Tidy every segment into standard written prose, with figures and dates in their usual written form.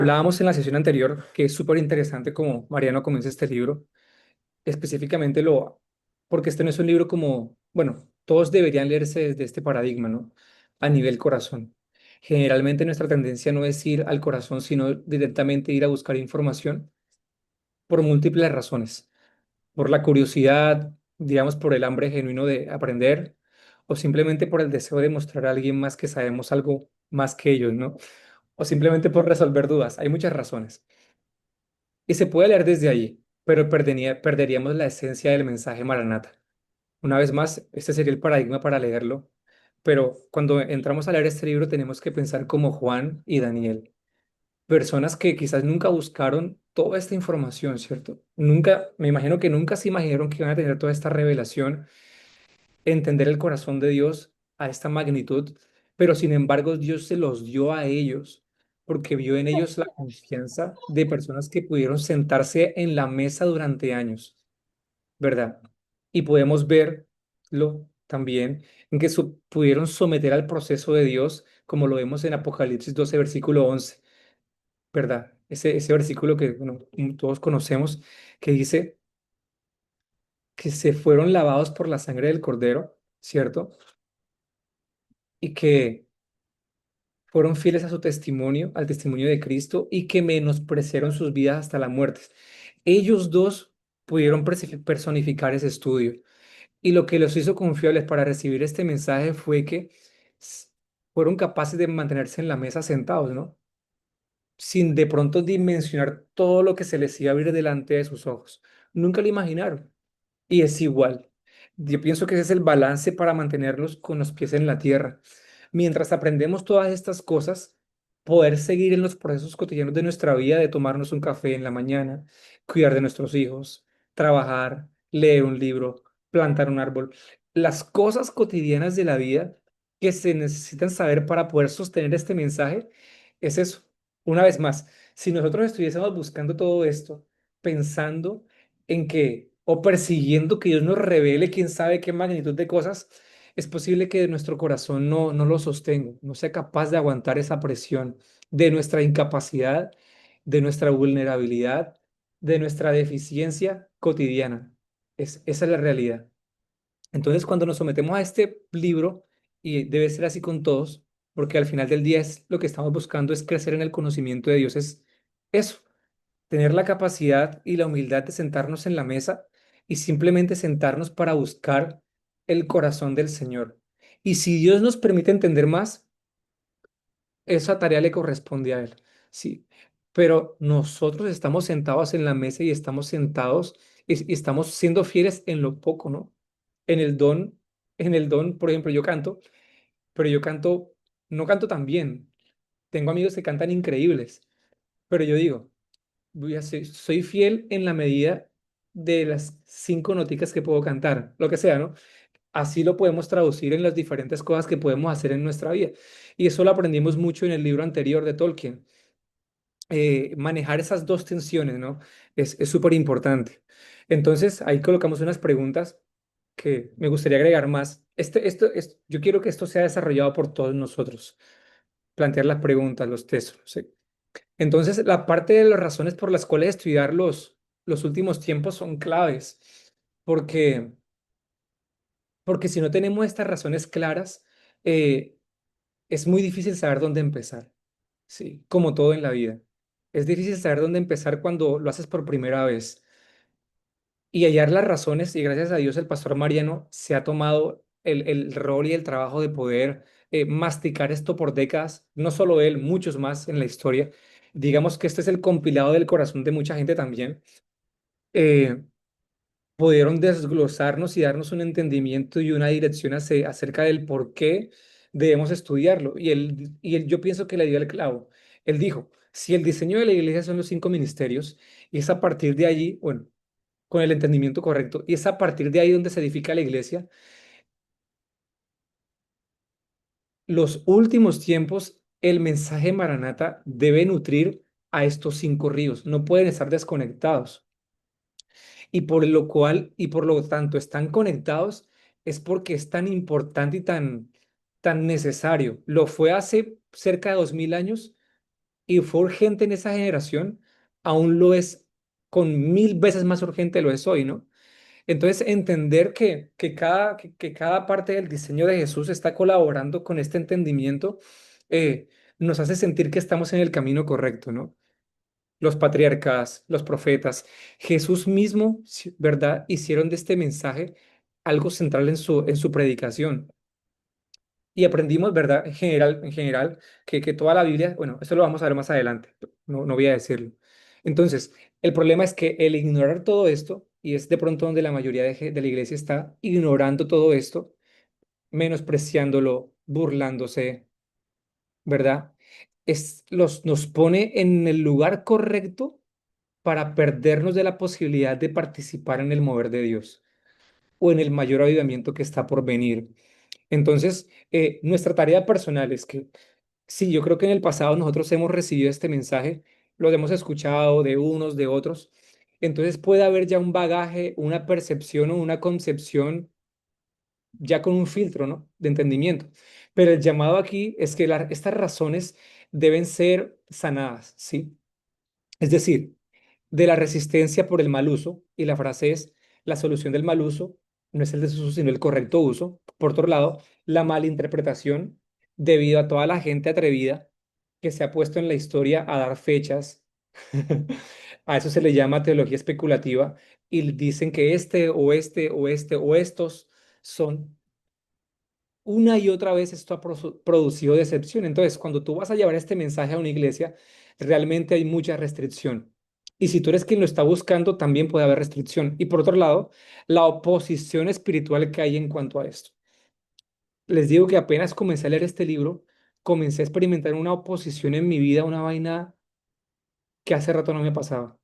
Hablábamos en la sesión anterior que es súper interesante como Mariano comienza este libro, específicamente porque este no es un libro como, bueno, todos deberían leerse desde este paradigma, ¿no? A nivel corazón. Generalmente nuestra tendencia no es ir al corazón, sino directamente ir a buscar información por múltiples razones, por la curiosidad, digamos, por el hambre genuino de aprender, o simplemente por el deseo de mostrar a alguien más que sabemos algo más que ellos, ¿no? O simplemente por resolver dudas. Hay muchas razones. Y se puede leer desde allí, pero perderíamos la esencia del mensaje Maranata. Una vez más, este sería el paradigma para leerlo, pero cuando entramos a leer este libro tenemos que pensar como Juan y Daniel, personas que quizás nunca buscaron toda esta información, ¿cierto? Nunca, me imagino que nunca se imaginaron que iban a tener toda esta revelación, entender el corazón de Dios a esta magnitud, pero sin embargo Dios se los dio a ellos porque vio en ellos la confianza de personas que pudieron sentarse en la mesa durante años, ¿verdad? Y podemos verlo también en que pudieron someter al proceso de Dios, como lo vemos en Apocalipsis 12 versículo 11, ¿verdad? Ese versículo que bueno, todos conocemos, que dice que se fueron lavados por la sangre del Cordero, ¿cierto? Y que fueron fieles a su testimonio, al testimonio de Cristo, y que menospreciaron sus vidas hasta la muerte. Ellos dos pudieron personificar ese estudio. Y lo que los hizo confiables para recibir este mensaje fue que s- fueron capaces de mantenerse en la mesa sentados, ¿no? Sin de pronto dimensionar todo lo que se les iba a abrir delante de sus ojos. Nunca lo imaginaron. Y es igual. Yo pienso que ese es el balance para mantenerlos con los pies en la tierra. Mientras aprendemos todas estas cosas, poder seguir en los procesos cotidianos de nuestra vida, de tomarnos un café en la mañana, cuidar de nuestros hijos, trabajar, leer un libro, plantar un árbol, las cosas cotidianas de la vida que se necesitan saber para poder sostener este mensaje, es eso. Una vez más, si nosotros estuviésemos buscando todo esto, pensando en que o persiguiendo que Dios nos revele quién sabe qué magnitud de cosas, es posible que nuestro corazón no lo sostenga, no sea capaz de aguantar esa presión de nuestra incapacidad, de nuestra vulnerabilidad, de nuestra deficiencia cotidiana. Esa es la realidad. Entonces, cuando nos sometemos a este libro, y debe ser así con todos, porque al final del día es lo que estamos buscando es crecer en el conocimiento de Dios, es eso, tener la capacidad y la humildad de sentarnos en la mesa y simplemente sentarnos para buscar el corazón del Señor. Y si Dios nos permite entender más, esa tarea le corresponde a Él. Sí, pero nosotros estamos sentados en la mesa y estamos sentados y estamos siendo fieles en lo poco, ¿no? En el don, por ejemplo, yo canto, pero yo canto, no canto tan bien. Tengo amigos que cantan increíbles, pero yo digo, soy fiel en la medida de las 5 noticas que puedo cantar, lo que sea, ¿no? Así lo podemos traducir en las diferentes cosas que podemos hacer en nuestra vida. Y eso lo aprendimos mucho en el libro anterior de Tolkien. Manejar esas dos tensiones, ¿no? Es súper importante. Entonces, ahí colocamos unas preguntas que me gustaría agregar más. Yo quiero que esto sea desarrollado por todos nosotros, plantear las preguntas, los textos. ¿Sí? Entonces, la parte de las razones por las cuales estudiar los últimos tiempos son claves, porque, porque si no tenemos estas razones claras, eh, es muy difícil saber dónde empezar, ¿sí? Como todo en la vida. Es difícil saber dónde empezar cuando lo haces por primera vez y hallar las razones, y gracias a Dios el pastor Mariano se ha tomado el rol y el trabajo de poder masticar esto por décadas, no solo él, muchos más en la historia. Digamos que este es el compilado del corazón de mucha gente también. Eh, Pudieron desglosarnos y darnos un entendimiento y una dirección acerca del por qué debemos estudiarlo. Yo pienso que le dio el clavo. Él dijo, si el diseño de la iglesia son los 5 ministerios, y es a partir de allí, bueno, con el entendimiento correcto, y es a partir de ahí donde se edifica la iglesia, los últimos tiempos, el mensaje Maranata debe nutrir a estos 5 ríos, no pueden estar desconectados. Y por lo cual, y por lo tanto están conectados, es porque es tan importante y tan necesario. Lo fue hace cerca de 2000 años y fue urgente en esa generación, aún lo es con 1000 veces más urgente lo es hoy, ¿no? Entonces, entender que cada parte del diseño de Jesús está colaborando con este entendimiento, nos hace sentir que estamos en el camino correcto, ¿no? Los patriarcas, los profetas, Jesús mismo, ¿verdad? Hicieron de este mensaje algo central en su predicación. Y aprendimos, ¿verdad? En general que toda la Biblia, bueno, eso lo vamos a ver más adelante, no voy a decirlo. Entonces, el problema es que el ignorar todo esto, y es de pronto donde la mayoría de la iglesia está ignorando todo esto, menospreciándolo, burlándose, ¿verdad? Nos pone en el lugar correcto para perdernos de la posibilidad de participar en el mover de Dios o en el mayor avivamiento que está por venir. Entonces, nuestra tarea personal es que, sí, yo creo que en el pasado nosotros hemos recibido este mensaje, lo hemos escuchado de unos, de otros, entonces puede haber ya un bagaje, una percepción o una concepción ya con un filtro, ¿no? De entendimiento. Pero el llamado aquí es que estas razones deben ser sanadas, ¿sí? Es decir, de la resistencia por el mal uso, y la frase es, la solución del mal uso no es el desuso, sino el correcto uso. Por otro lado, la malinterpretación debido a toda la gente atrevida que se ha puesto en la historia a dar fechas. A eso se le llama teología especulativa y dicen que este o estos son una y otra vez esto ha producido decepción. Entonces, cuando tú vas a llevar este mensaje a una iglesia, realmente hay mucha restricción. Y si tú eres quien lo está buscando, también puede haber restricción. Y por otro lado, la oposición espiritual que hay en cuanto a esto. Les digo que apenas comencé a leer este libro, comencé a experimentar una oposición en mi vida, una vaina que hace rato no me pasaba.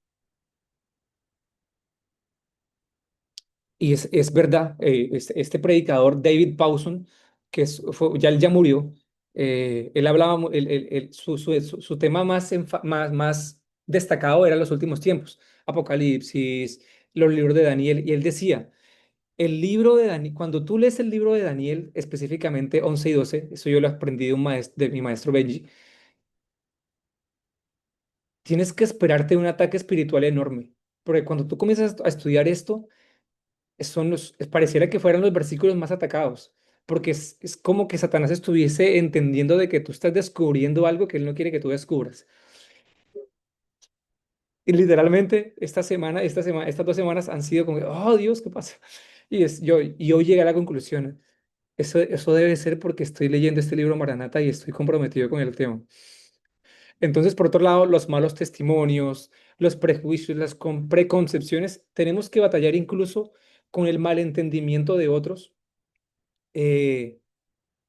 Y es verdad, este predicador David Pawson, ya él ya murió, él hablaba, su tema más destacado era los últimos tiempos, Apocalipsis, los libros de Daniel, y él decía, el libro de Daniel, cuando tú lees el libro de Daniel, específicamente 11 y 12, eso yo lo aprendí de, de mi maestro Benji, tienes que esperarte un ataque espiritual enorme, porque cuando tú comienzas a estudiar esto, pareciera que fueran los versículos más atacados, porque es como que Satanás estuviese entendiendo de que tú estás descubriendo algo que él no quiere que tú descubras. Y literalmente estas 2 semanas han sido como, oh Dios, ¿qué pasa? Y hoy llegué a la conclusión, eso debe ser porque estoy leyendo este libro Maranata y estoy comprometido con el tema. Entonces, por otro lado, los malos testimonios, los prejuicios, preconcepciones, tenemos que batallar incluso con el malentendimiento de otros, eh,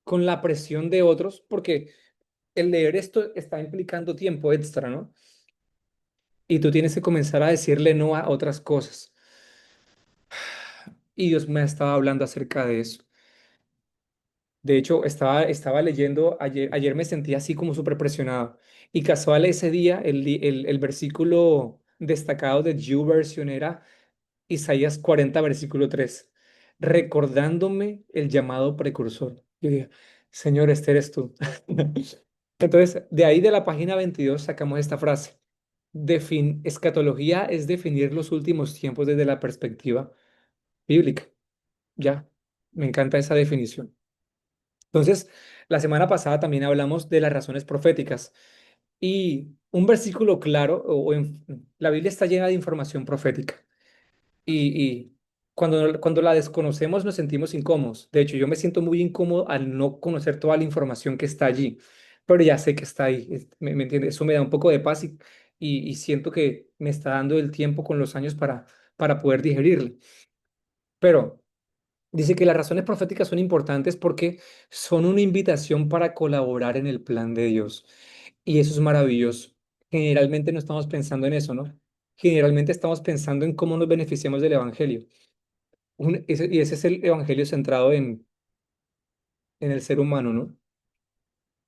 con la presión de otros, porque el leer esto está implicando tiempo extra, ¿no? Y tú tienes que comenzar a decirle no a otras cosas. Y Dios me estaba hablando acerca de eso. De hecho, estaba leyendo, ayer me sentía así como súper presionado. Y casual ese día, el versículo destacado de YouVersion era Isaías 40 versículo 3 recordándome el llamado precursor. Yo dije, Señor, este eres tú. Entonces, de ahí de la página 22 sacamos esta frase. Escatología es definir los últimos tiempos desde la perspectiva bíblica. Ya, me encanta esa definición. Entonces, la semana pasada también hablamos de las razones proféticas y un versículo claro, la Biblia está llena de información profética y cuando la desconocemos nos sentimos incómodos. De hecho, yo me siento muy incómodo al no conocer toda la información que está allí, pero ya sé que está ahí. ¿Me entiendes? Eso me da un poco de paz y siento que me está dando el tiempo con los años para poder digerirlo. Pero dice que las razones proféticas son importantes porque son una invitación para colaborar en el plan de Dios. Y eso es maravilloso. Generalmente no estamos pensando en eso, ¿no? Generalmente estamos pensando en cómo nos beneficiamos del Evangelio. Y ese es el Evangelio centrado en el ser humano, ¿no?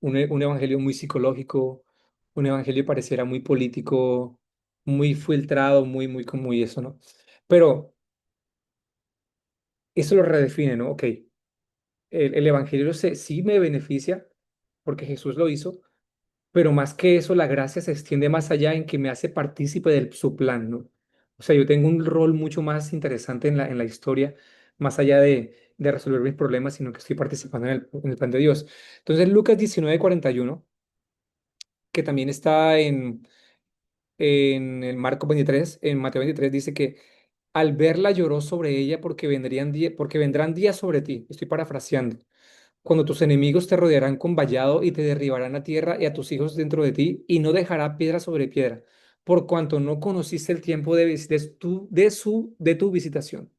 Un Evangelio muy psicológico, un Evangelio pareciera muy político, muy filtrado, muy eso, ¿no? Pero eso lo redefine, ¿no? Ok, el Evangelio sí me beneficia porque Jesús lo hizo, pero más que eso, la gracia se extiende más allá en que me hace partícipe de su plan, ¿no? O sea, yo tengo un rol mucho más interesante en la historia, más allá de resolver mis problemas, sino que estoy participando en el plan de Dios. Entonces, Lucas 19:41, que también está en el Marco 23, en Mateo 23, dice que al verla lloró sobre ella porque porque vendrán días sobre ti. Estoy parafraseando cuando tus enemigos te rodearán con vallado y te derribarán a tierra y a tus hijos dentro de ti, y no dejará piedra sobre piedra, por cuanto no conociste el tiempo de tu visitación.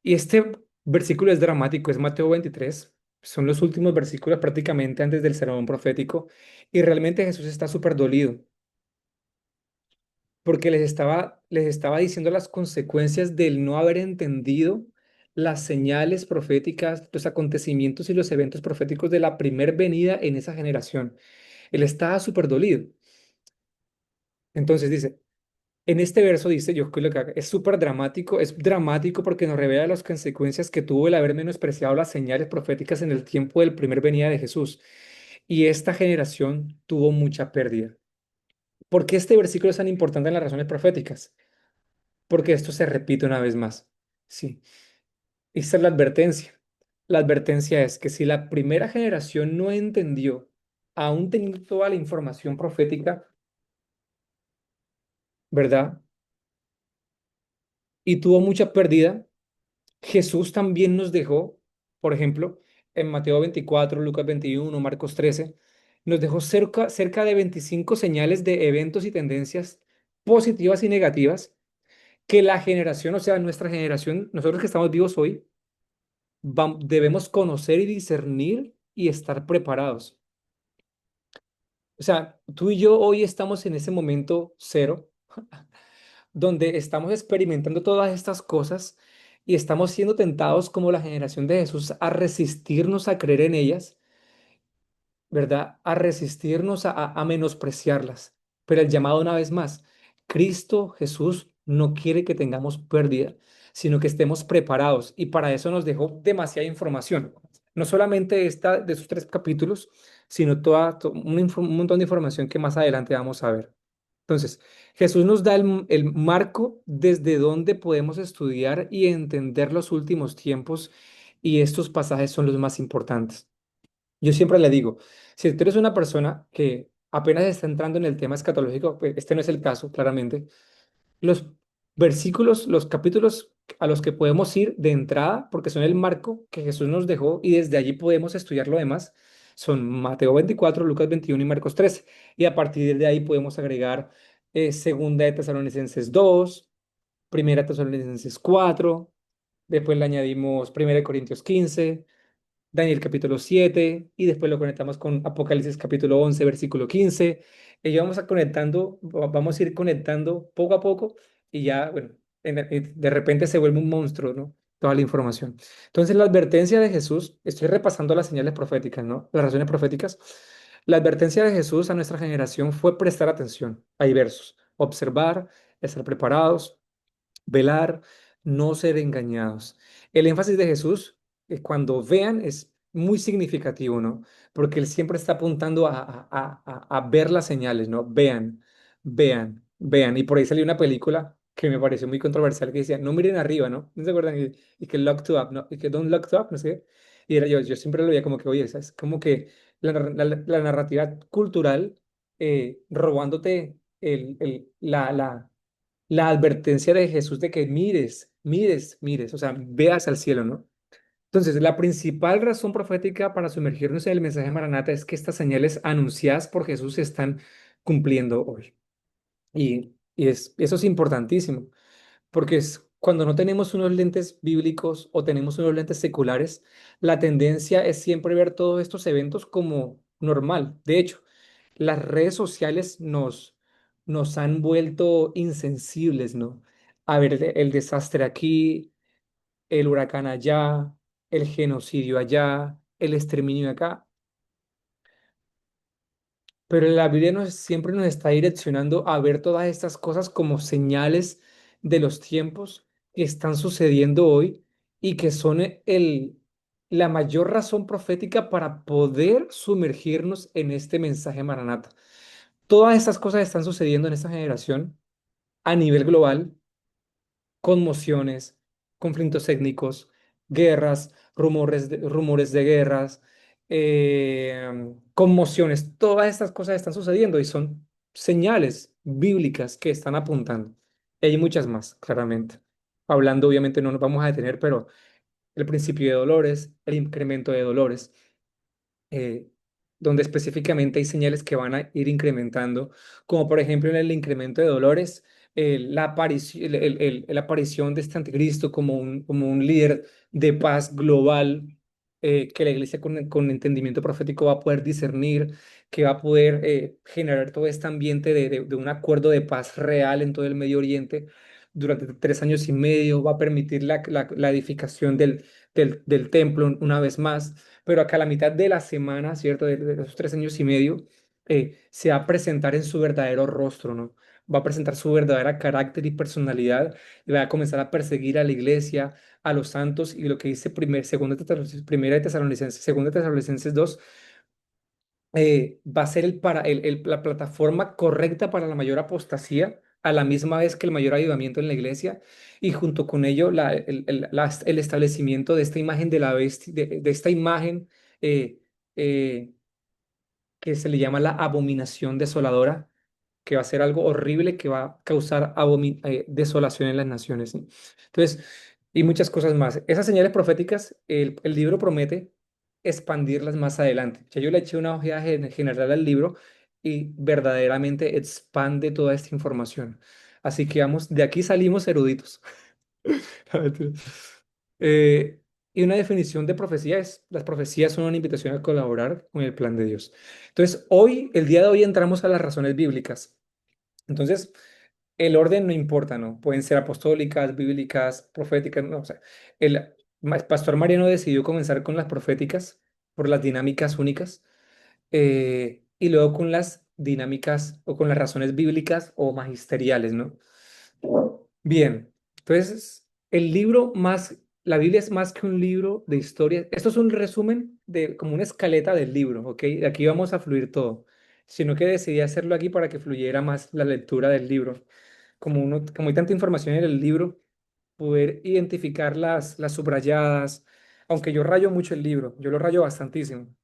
Y este versículo es dramático, es Mateo 23, son los últimos versículos prácticamente antes del sermón profético, y realmente Jesús está súper dolido, porque les estaba diciendo las consecuencias del no haber entendido las señales proféticas, los acontecimientos y los eventos proféticos de la primer venida en esa generación. Él estaba súper dolido. Entonces dice, en este verso dice, yo creo que es dramático porque nos revela las consecuencias que tuvo el haber menospreciado las señales proféticas en el tiempo del primer venida de Jesús. Y esta generación tuvo mucha pérdida. ¿Por qué este versículo es tan importante en las razones proféticas? Porque esto se repite una vez más. Sí, esta es la advertencia. La advertencia es que si la primera generación no entendió, aún teniendo toda la información profética, ¿verdad? Y tuvo mucha pérdida, Jesús también nos dejó, por ejemplo, en Mateo 24, Lucas 21, Marcos 13, nos dejó cerca de 25 señales de eventos y tendencias positivas y negativas que la generación, o sea, nuestra generación, nosotros que estamos vivos hoy, debemos conocer y discernir y estar preparados. O sea, tú y yo hoy estamos en ese momento cero, donde estamos experimentando todas estas cosas y estamos siendo tentados como la generación de Jesús a resistirnos a creer en ellas, ¿verdad? A resistirnos a menospreciarlas. Pero el llamado una vez más, Cristo Jesús no quiere que tengamos pérdida, sino que estemos preparados. Y para eso nos dejó demasiada información. No solamente esta de esos 3 capítulos, sino un montón de información que más adelante vamos a ver. Entonces, Jesús nos da el marco desde donde podemos estudiar y entender los últimos tiempos, y estos pasajes son los más importantes. Yo siempre le digo, si tú eres una persona que apenas está entrando en el tema escatológico, pues este no es el caso, claramente. Los versículos, los capítulos a los que podemos ir de entrada, porque son el marco que Jesús nos dejó y desde allí podemos estudiar lo demás, son Mateo 24, Lucas 21 y Marcos 13. Y a partir de ahí podemos agregar Segunda de Tesalonicenses 2, Primera de Tesalonicenses 4, después le añadimos Primera de Corintios 15, Daniel capítulo 7 y después lo conectamos con Apocalipsis capítulo 11 versículo 15. Y vamos a conectando, vamos a ir conectando poco a poco y ya, bueno, de repente se vuelve un monstruo, ¿no? Toda la información. Entonces, la advertencia de Jesús, estoy repasando las señales proféticas, ¿no? Las razones proféticas. La advertencia de Jesús a nuestra generación fue prestar atención. Hay versos, observar, estar preparados, velar, no ser engañados. El énfasis de Jesús, cuando vean, es muy significativo, ¿no? Porque él siempre está apuntando a ver las señales, ¿no? Vean, vean, vean. Y por ahí salió una película que me pareció muy controversial que decía, no miren arriba, ¿no? ¿No se acuerdan? Y que look to up, ¿no? Y que don't look to up, no sé. Y era yo siempre lo veía como que, oye, es como que la narrativa cultural robándote la advertencia de Jesús de que mires, mires, mires, o sea, veas al cielo, ¿no? Entonces, la principal razón profética para sumergirnos en el mensaje de Maranata es que estas señales anunciadas por Jesús se están cumpliendo hoy. Eso es importantísimo, porque es cuando no tenemos unos lentes bíblicos o tenemos unos lentes seculares, la tendencia es siempre ver todos estos eventos como normal. De hecho, las redes sociales nos han vuelto insensibles, ¿no? A ver el desastre aquí, el huracán allá, el genocidio allá, el exterminio acá. Pero la Biblia siempre nos está direccionando a ver todas estas cosas como señales de los tiempos que están sucediendo hoy y que son la mayor razón profética para poder sumergirnos en este mensaje Maranata. Todas estas cosas están sucediendo en esta generación a nivel global: conmociones, conflictos étnicos, guerras, rumores de guerras, conmociones. Todas estas cosas están sucediendo y son señales bíblicas que están apuntando. Y hay muchas más, claramente. Hablando, obviamente, no nos vamos a detener, pero el principio de dolores, el incremento de dolores, eh, donde específicamente hay señales que van a ir incrementando, como por ejemplo en el incremento de dolores, la aparición de este anticristo como un líder de paz global, que la iglesia con entendimiento profético va a poder discernir, que va a poder generar todo este ambiente de un acuerdo de paz real en todo el Medio Oriente. Durante 3 años y medio va a permitir la edificación del templo una vez más, pero acá a la mitad de la semana, ¿cierto? De esos 3 años y medio, se va a presentar en su verdadero rostro, ¿no? Va a presentar su verdadera carácter y personalidad y va a comenzar a perseguir a la iglesia, a los santos, y lo que dice primera de Tesalonicenses, segunda de Tesalonicenses 2, va a ser la plataforma correcta para la mayor apostasía, a la misma vez que el mayor avivamiento en la iglesia, y junto con ello el establecimiento de esta imagen de la bestia, de esta imagen, eh, eh, que se le llama la abominación desoladora, que va a ser algo horrible que va a causar desolación en las naciones, ¿sí? Entonces, y muchas cosas más. Esas señales proféticas, el libro promete expandirlas más adelante. Ya yo le eché una ojeada general al libro y verdaderamente expande toda esta información. Así que vamos, de aquí salimos eruditos. No, mentira. Eh, y una definición de profecía es: las profecías son una invitación a colaborar con el plan de Dios. Entonces, el día de hoy entramos a las razones bíblicas. Entonces, el orden no importa, ¿no? Pueden ser apostólicas, bíblicas, proféticas, no, o sea, Pastor Mariano decidió comenzar con las proféticas por las dinámicas únicas, y luego con las dinámicas o con las razones bíblicas o magisteriales, ¿no? Bien, entonces la Biblia es más que un libro de historia. Esto es un resumen de como una escaleta del libro, ¿ok? De aquí vamos a fluir todo. Sino que decidí hacerlo aquí para que fluyera más la lectura del libro. Como hay tanta información en el libro, poder identificar las subrayadas, aunque yo rayo mucho el libro, yo lo rayo bastantísimo,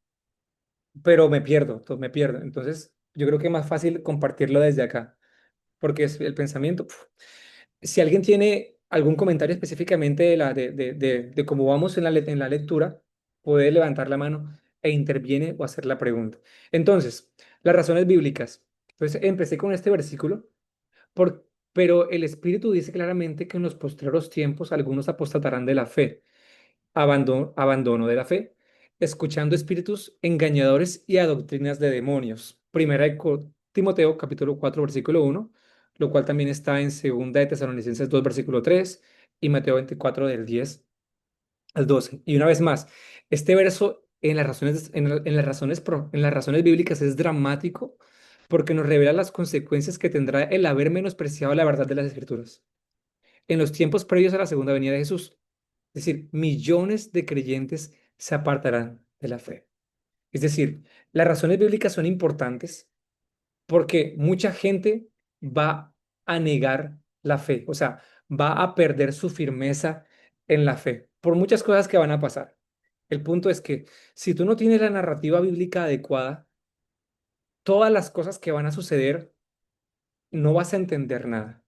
pero me pierdo. Entonces, yo creo que es más fácil compartirlo desde acá, porque es el pensamiento. Si alguien tiene algún comentario específicamente de cómo vamos en la lectura, puede levantar la mano e interviene o hacer la pregunta. Entonces, las razones bíblicas. Entonces, empecé con este versículo, pero el Espíritu dice claramente que en los postreros tiempos algunos apostatarán de la fe, abandono de la fe, escuchando espíritus engañadores y a doctrinas de demonios. Timoteo capítulo 4 versículo 1, lo cual también está en segunda de Tesalonicenses 2 versículo 3 y Mateo 24 del 10 al 12. Y una vez más, este verso en las razones bíblicas es dramático porque nos revela las consecuencias que tendrá el haber menospreciado la verdad de las Escrituras en los tiempos previos a la segunda venida de Jesús. Es decir, millones de creyentes se apartarán de la fe. Es decir, las razones bíblicas son importantes porque mucha gente va a negar la fe, o sea, va a perder su firmeza en la fe por muchas cosas que van a pasar. El punto es que si tú no tienes la narrativa bíblica adecuada, todas las cosas que van a suceder no vas a entender nada.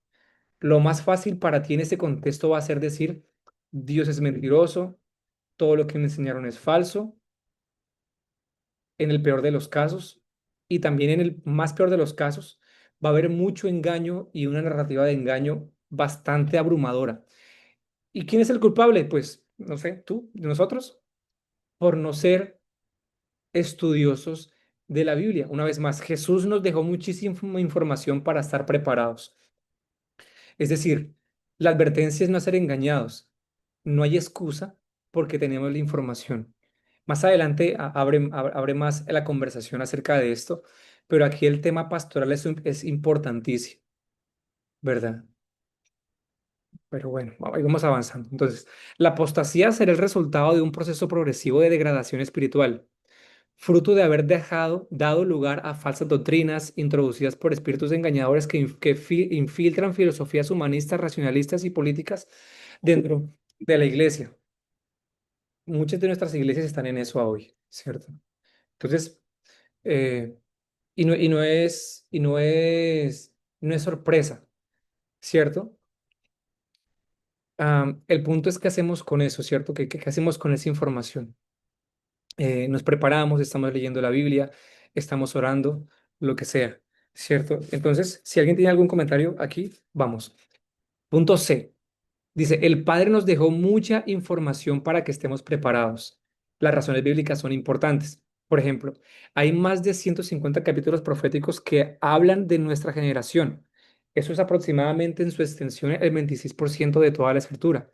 Lo más fácil para ti en ese contexto va a ser decir: Dios es mentiroso, todo lo que me enseñaron es falso, en el peor de los casos, y también en el más peor de los casos, va a haber mucho engaño y una narrativa de engaño bastante abrumadora. ¿Y quién es el culpable? Pues, no sé, tú, nosotros, por no ser estudiosos de la Biblia. Una vez más, Jesús nos dejó muchísima información para estar preparados. Es decir, la advertencia es no ser engañados. No hay excusa porque tenemos la información. Más adelante abre más la conversación acerca de esto, pero aquí el tema pastoral es importantísimo, ¿verdad? Pero bueno, ahí vamos avanzando. Entonces, la apostasía será el resultado de un proceso progresivo de degradación espiritual, fruto de haber dado lugar a falsas doctrinas introducidas por espíritus engañadores que infiltran filosofías humanistas, racionalistas y políticas dentro de la iglesia. Muchas de nuestras iglesias están en eso hoy, ¿cierto? Entonces, eh, no es sorpresa, ¿cierto? El punto es qué hacemos con eso, ¿cierto? ¿Qué hacemos con esa información? Nos preparamos, estamos leyendo la Biblia, estamos orando, lo que sea, ¿cierto? Entonces, si alguien tiene algún comentario aquí, vamos. Punto C. Dice, el Padre nos dejó mucha información para que estemos preparados. Las razones bíblicas son importantes. Por ejemplo, hay más de 150 capítulos proféticos que hablan de nuestra generación. Eso es aproximadamente en su extensión el 26% de toda la escritura.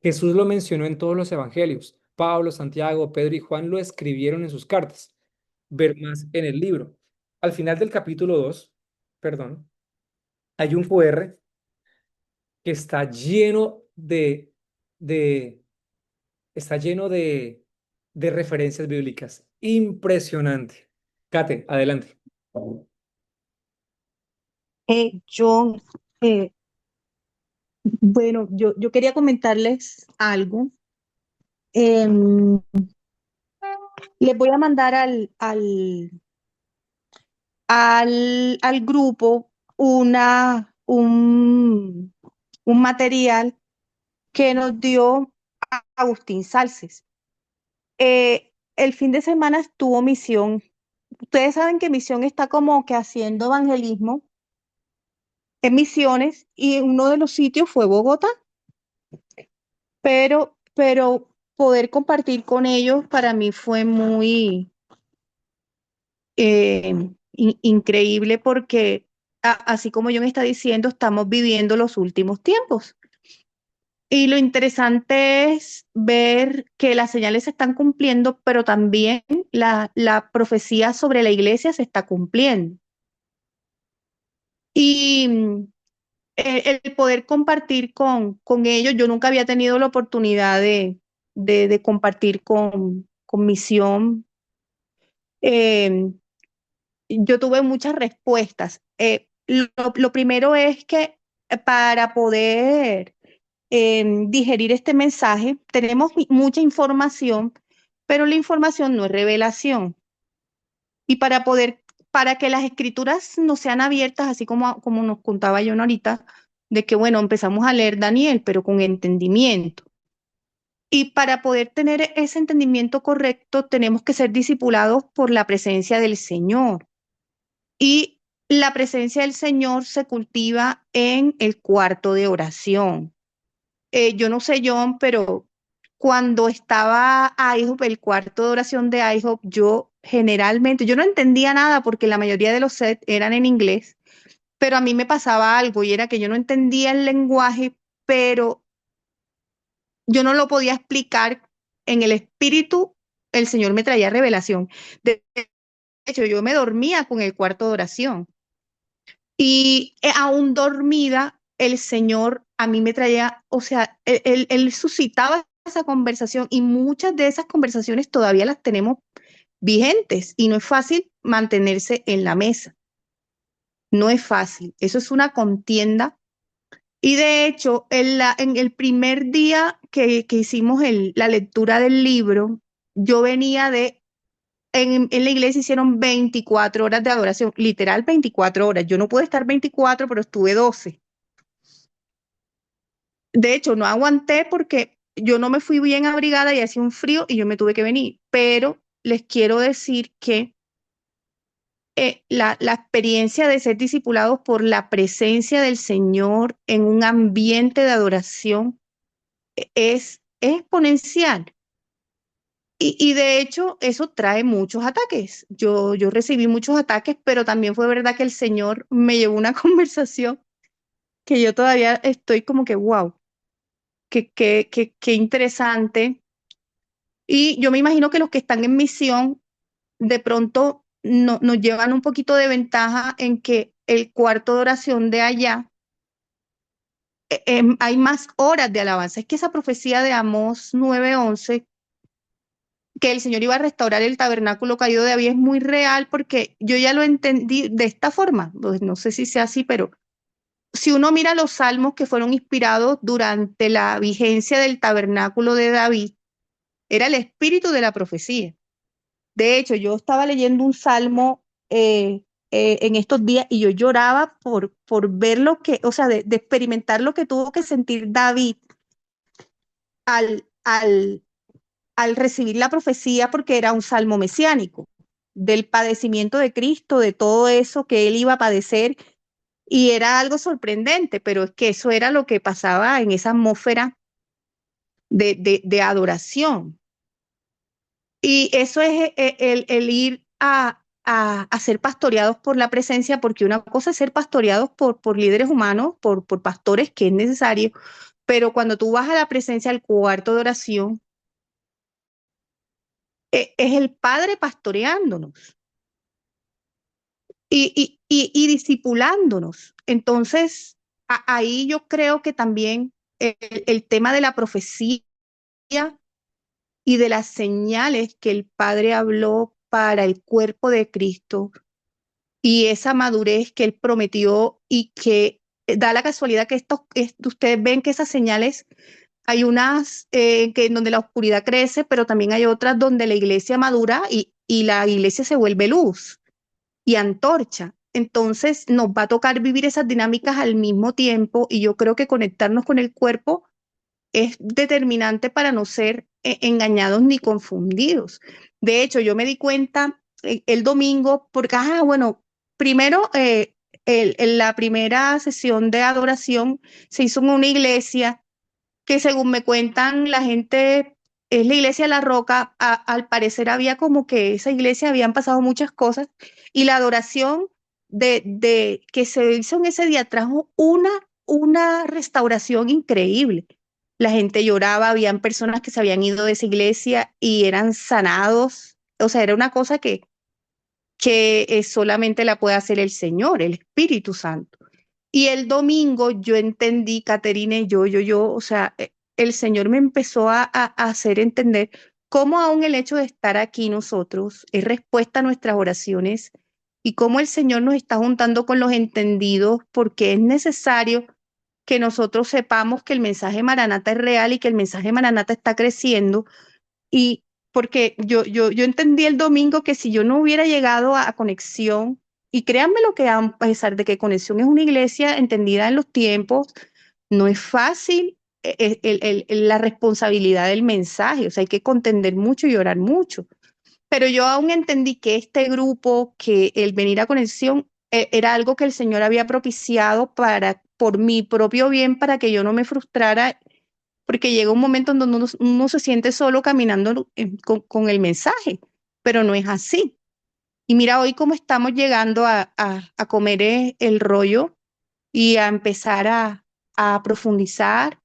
Jesús lo mencionó en todos los evangelios. Pablo, Santiago, Pedro y Juan lo escribieron en sus cartas. Ver más en el libro. Al final del capítulo 2, perdón, hay un QR que de, está lleno de referencias bíblicas. Impresionante. Kate, adelante. John, eh, bueno, yo quería comentarles algo. Em, Les voy a mandar al grupo un material que nos dio Agustín Salces. El fin de semana estuvo Misión. Ustedes saben que Misión está como que haciendo evangelismo en misiones y uno de los sitios fue Bogotá. Pero poder compartir con ellos para mí fue muy increíble porque así como yo me está diciendo, estamos viviendo los últimos tiempos. Y lo interesante es ver que las señales se están cumpliendo, pero también la profecía sobre la iglesia se está cumpliendo. Y el poder compartir con ellos, yo nunca había tenido la oportunidad de compartir con Misión. Eh, yo tuve muchas respuestas. Lo primero es que para poder digerir este mensaje, tenemos mucha información, pero la información no es revelación. Y para que las escrituras no sean abiertas, así como nos contaba John ahorita, de que, bueno, empezamos a leer Daniel, pero con entendimiento. Y para poder tener ese entendimiento correcto, tenemos que ser discipulados por la presencia del Señor. Y la presencia del Señor se cultiva en el cuarto de oración. Yo no sé, John, pero cuando estaba IHOP, el cuarto de oración de IHOP, yo generalmente, yo no entendía nada porque la mayoría de los sets eran en inglés, pero a mí me pasaba algo y era que yo no entendía el lenguaje, pero yo no lo podía explicar en el espíritu, el Señor me traía revelación. De hecho, yo me dormía con el cuarto de oración y aún dormida, el Señor a mí me traía, o sea, él suscitaba esa conversación y muchas de esas conversaciones todavía las tenemos vigentes y no es fácil mantenerse en la mesa. No es fácil. Eso es una contienda. Y de hecho, en el primer día que hicimos la lectura del libro, yo venía en la iglesia hicieron 24 horas de adoración, literal 24 horas. Yo no pude estar 24, pero estuve 12. De hecho, no aguanté porque yo no me fui bien abrigada y hacía un frío y yo me tuve que venir. Pero les quiero decir que la experiencia de ser discipulados por la presencia del Señor en un ambiente de adoración es exponencial. Y de hecho, eso trae muchos ataques. Yo recibí muchos ataques, pero también fue verdad que el Señor me llevó una conversación que yo todavía estoy como que, wow, qué interesante. Y yo me imagino que los que están en misión de pronto nos llevan un poquito de ventaja en que el cuarto de oración de allá hay más horas de alabanza. Es que esa profecía de Amós 9:11, que el Señor iba a restaurar el tabernáculo caído de David, es muy real porque yo ya lo entendí de esta forma. Pues no sé si sea así, pero si uno mira los salmos que fueron inspirados durante la vigencia del tabernáculo de David, era el espíritu de la profecía. De hecho, yo estaba leyendo un salmo en estos días y yo lloraba por ver lo que, o sea, de experimentar lo que tuvo que sentir David al, al, al recibir la profecía, porque era un salmo mesiánico, del padecimiento de Cristo, de todo eso que él iba a padecer, y era algo sorprendente, pero es que eso era lo que pasaba en esa atmósfera de adoración. Y eso es el ir a ser pastoreados por la presencia, porque una cosa es ser pastoreados por líderes humanos, por pastores, que es necesario, pero cuando tú vas a la presencia al cuarto de oración, es el Padre pastoreándonos y discipulándonos. Entonces, ahí yo creo que también el tema de la profecía y de las señales que el Padre habló para el cuerpo de Cristo y esa madurez que él prometió y que da la casualidad que ustedes ven que esas señales, hay unas que en donde la oscuridad crece, pero también hay otras donde la iglesia madura y la iglesia se vuelve luz y antorcha. Entonces nos va a tocar vivir esas dinámicas al mismo tiempo y yo creo que conectarnos con el cuerpo es determinante para no ser engañados ni confundidos. De hecho, yo me di cuenta el domingo, porque, bueno, primero, la primera sesión de adoración se hizo en una iglesia que, según me cuentan, la gente, es la iglesia de La Roca. Al parecer había como que esa iglesia habían pasado muchas cosas y la adoración de que se hizo en ese día trajo una restauración increíble. La gente lloraba, habían personas que se habían ido de esa iglesia y eran sanados. O sea, era una cosa que solamente la puede hacer el Señor, el Espíritu Santo. Y el domingo yo entendí, Caterine, o sea, el Señor me empezó a hacer entender cómo aún el hecho de estar aquí nosotros es respuesta a nuestras oraciones y cómo el Señor nos está juntando con los entendidos, porque es necesario que nosotros sepamos que el mensaje Maranata es real y que el mensaje Maranata está creciendo. Y porque yo entendí el domingo que si yo no hubiera llegado a Conexión, y créanme lo que a pesar de que Conexión es una iglesia entendida en los tiempos, no es fácil la responsabilidad del mensaje, o sea, hay que contender mucho y orar mucho. Pero yo aún entendí que este grupo, que el venir a Conexión, era algo que el Señor había propiciado por mi propio bien, para que yo no me frustrara, porque llega un momento en donde uno se siente solo caminando con el mensaje, pero no es así. Y mira hoy cómo estamos llegando a comer el rollo y a empezar a profundizar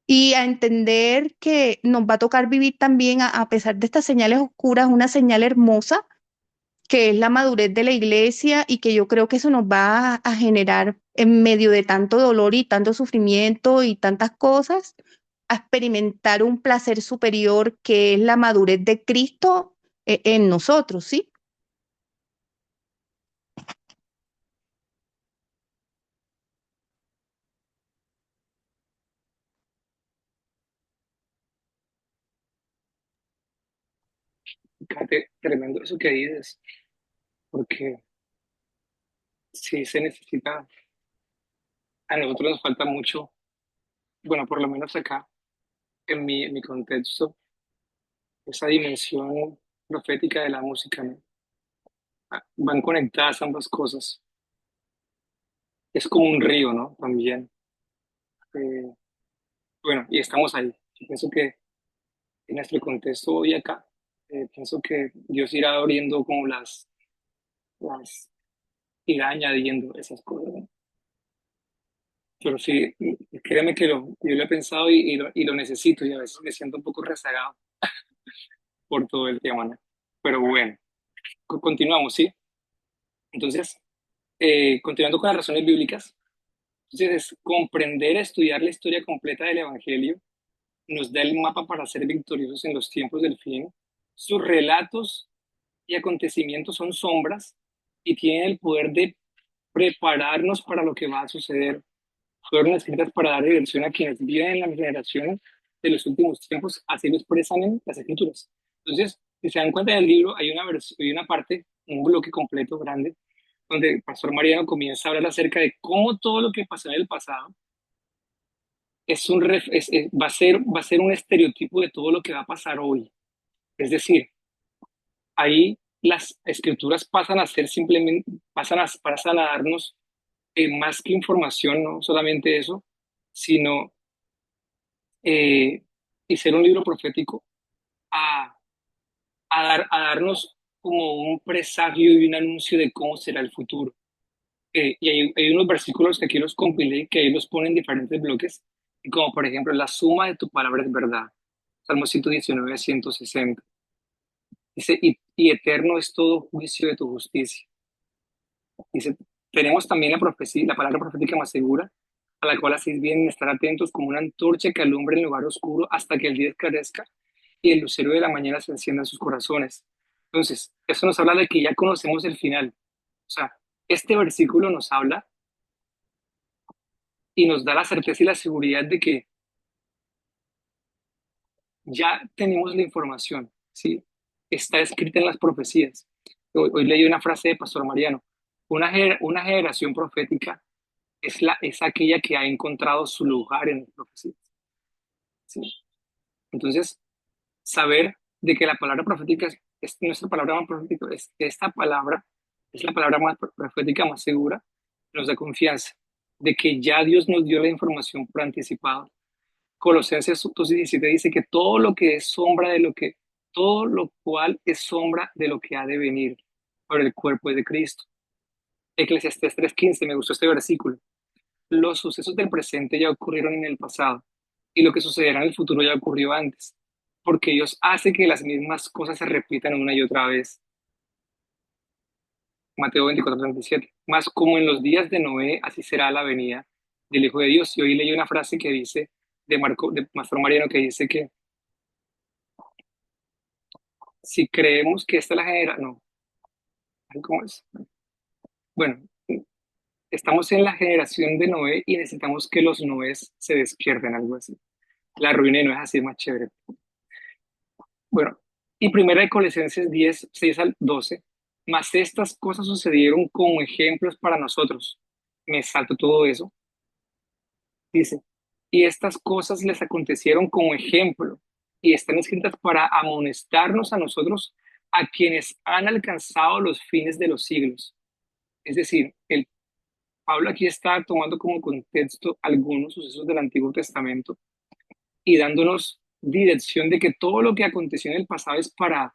y a entender que nos va a tocar vivir también, a pesar de estas señales oscuras, una señal hermosa, que es la madurez de la iglesia, y que yo creo que eso nos va a generar, en medio de tanto dolor y tanto sufrimiento y tantas cosas, a experimentar un placer superior, que es la madurez de Cristo en nosotros, ¿sí? Fíjate, tremendo eso que dices, porque sí se necesita, a nosotros nos falta mucho, bueno, por lo menos acá, en mi contexto, esa dimensión profética de la música, ¿no? Van conectadas ambas cosas. Es como un río, ¿no? También. Eh, bueno, y estamos ahí. Yo pienso que en nuestro contexto hoy acá, pienso que Dios irá abriendo como las irá añadiendo esas cosas, ¿no? Pero sí, créeme que yo lo he pensado y lo necesito, y a veces me siento un poco rezagado por todo el tema, ¿no? Pero bueno, continuamos, ¿sí? Entonces, continuando con las razones bíblicas, Entonces, es comprender, estudiar la historia completa del Evangelio nos da el mapa para ser victoriosos en los tiempos del fin. Sus relatos y acontecimientos son sombras y tienen el poder de prepararnos para lo que va a suceder. Fueron escritas para dar diversión a quienes viven en las generaciones de los últimos tiempos, así lo expresan en las escrituras. Entonces, si se dan cuenta del libro, hay una parte, un bloque completo grande, donde el pastor Mariano comienza a hablar acerca de cómo todo lo que pasó en el pasado va a ser un estereotipo de todo lo que va a pasar hoy. Es decir, ahí las escrituras pasan a ser simplemente, pasan a darnos más que información, no solamente eso, sino eh, y ser un libro profético a, a darnos como un presagio y un anuncio de cómo será el futuro. Y hay unos versículos que aquí los compilé, que ahí los ponen en diferentes bloques, y como por ejemplo, la suma de tu palabra es verdad. Salmo 119, 160. Dice, y eterno es todo juicio de tu justicia. Dice, tenemos también la profecía, la palabra profética más segura, a la cual hacéis bien en estar atentos como una antorcha que alumbra en el lugar oscuro hasta que el día esclarezca y el lucero de la mañana se encienda en sus corazones. Entonces, eso nos habla de que ya conocemos el final. O sea, este versículo nos habla y nos da la certeza y la seguridad de que ya tenemos la información, ¿sí? Está escrita en las profecías. Hoy leí una frase de Pastor Mariano. Una generación profética es aquella que ha encontrado su lugar en las profecías, ¿sí? Entonces, saber de que la palabra profética es nuestra palabra más profética, es esta palabra, es la palabra más profética más segura, nos da confianza de que ya Dios nos dio la información por anticipado. Colosenses 2:17 dice que todo lo que es sombra de lo que, todo lo cual es sombra de lo que ha de venir por el cuerpo de Cristo. Eclesiastés 3:15, me gustó este versículo. Los sucesos del presente ya ocurrieron en el pasado y lo que sucederá en el futuro ya ocurrió antes, porque Dios hace que las mismas cosas se repitan una y otra vez. Mateo 24:37. Más como en los días de Noé, así será la venida del Hijo de Dios. Y hoy leí una frase que dice, de Pastor Mariano, que dice que si creemos que esta es la generación, no, ¿cómo es? Bueno, estamos en la generación de Noé y necesitamos que los Noés se despierten, algo así. La ruina de Noé es así más chévere. Bueno, y primera de Colosenses 10:6 al 12, mas estas cosas sucedieron como ejemplos para nosotros. Me salto todo eso. Dice, y estas cosas les acontecieron como ejemplo y están escritas para amonestarnos a nosotros, a quienes han alcanzado los fines de los siglos. Es decir, el Pablo aquí está tomando como contexto algunos sucesos del Antiguo Testamento y dándonos dirección de que todo lo que aconteció en el pasado es para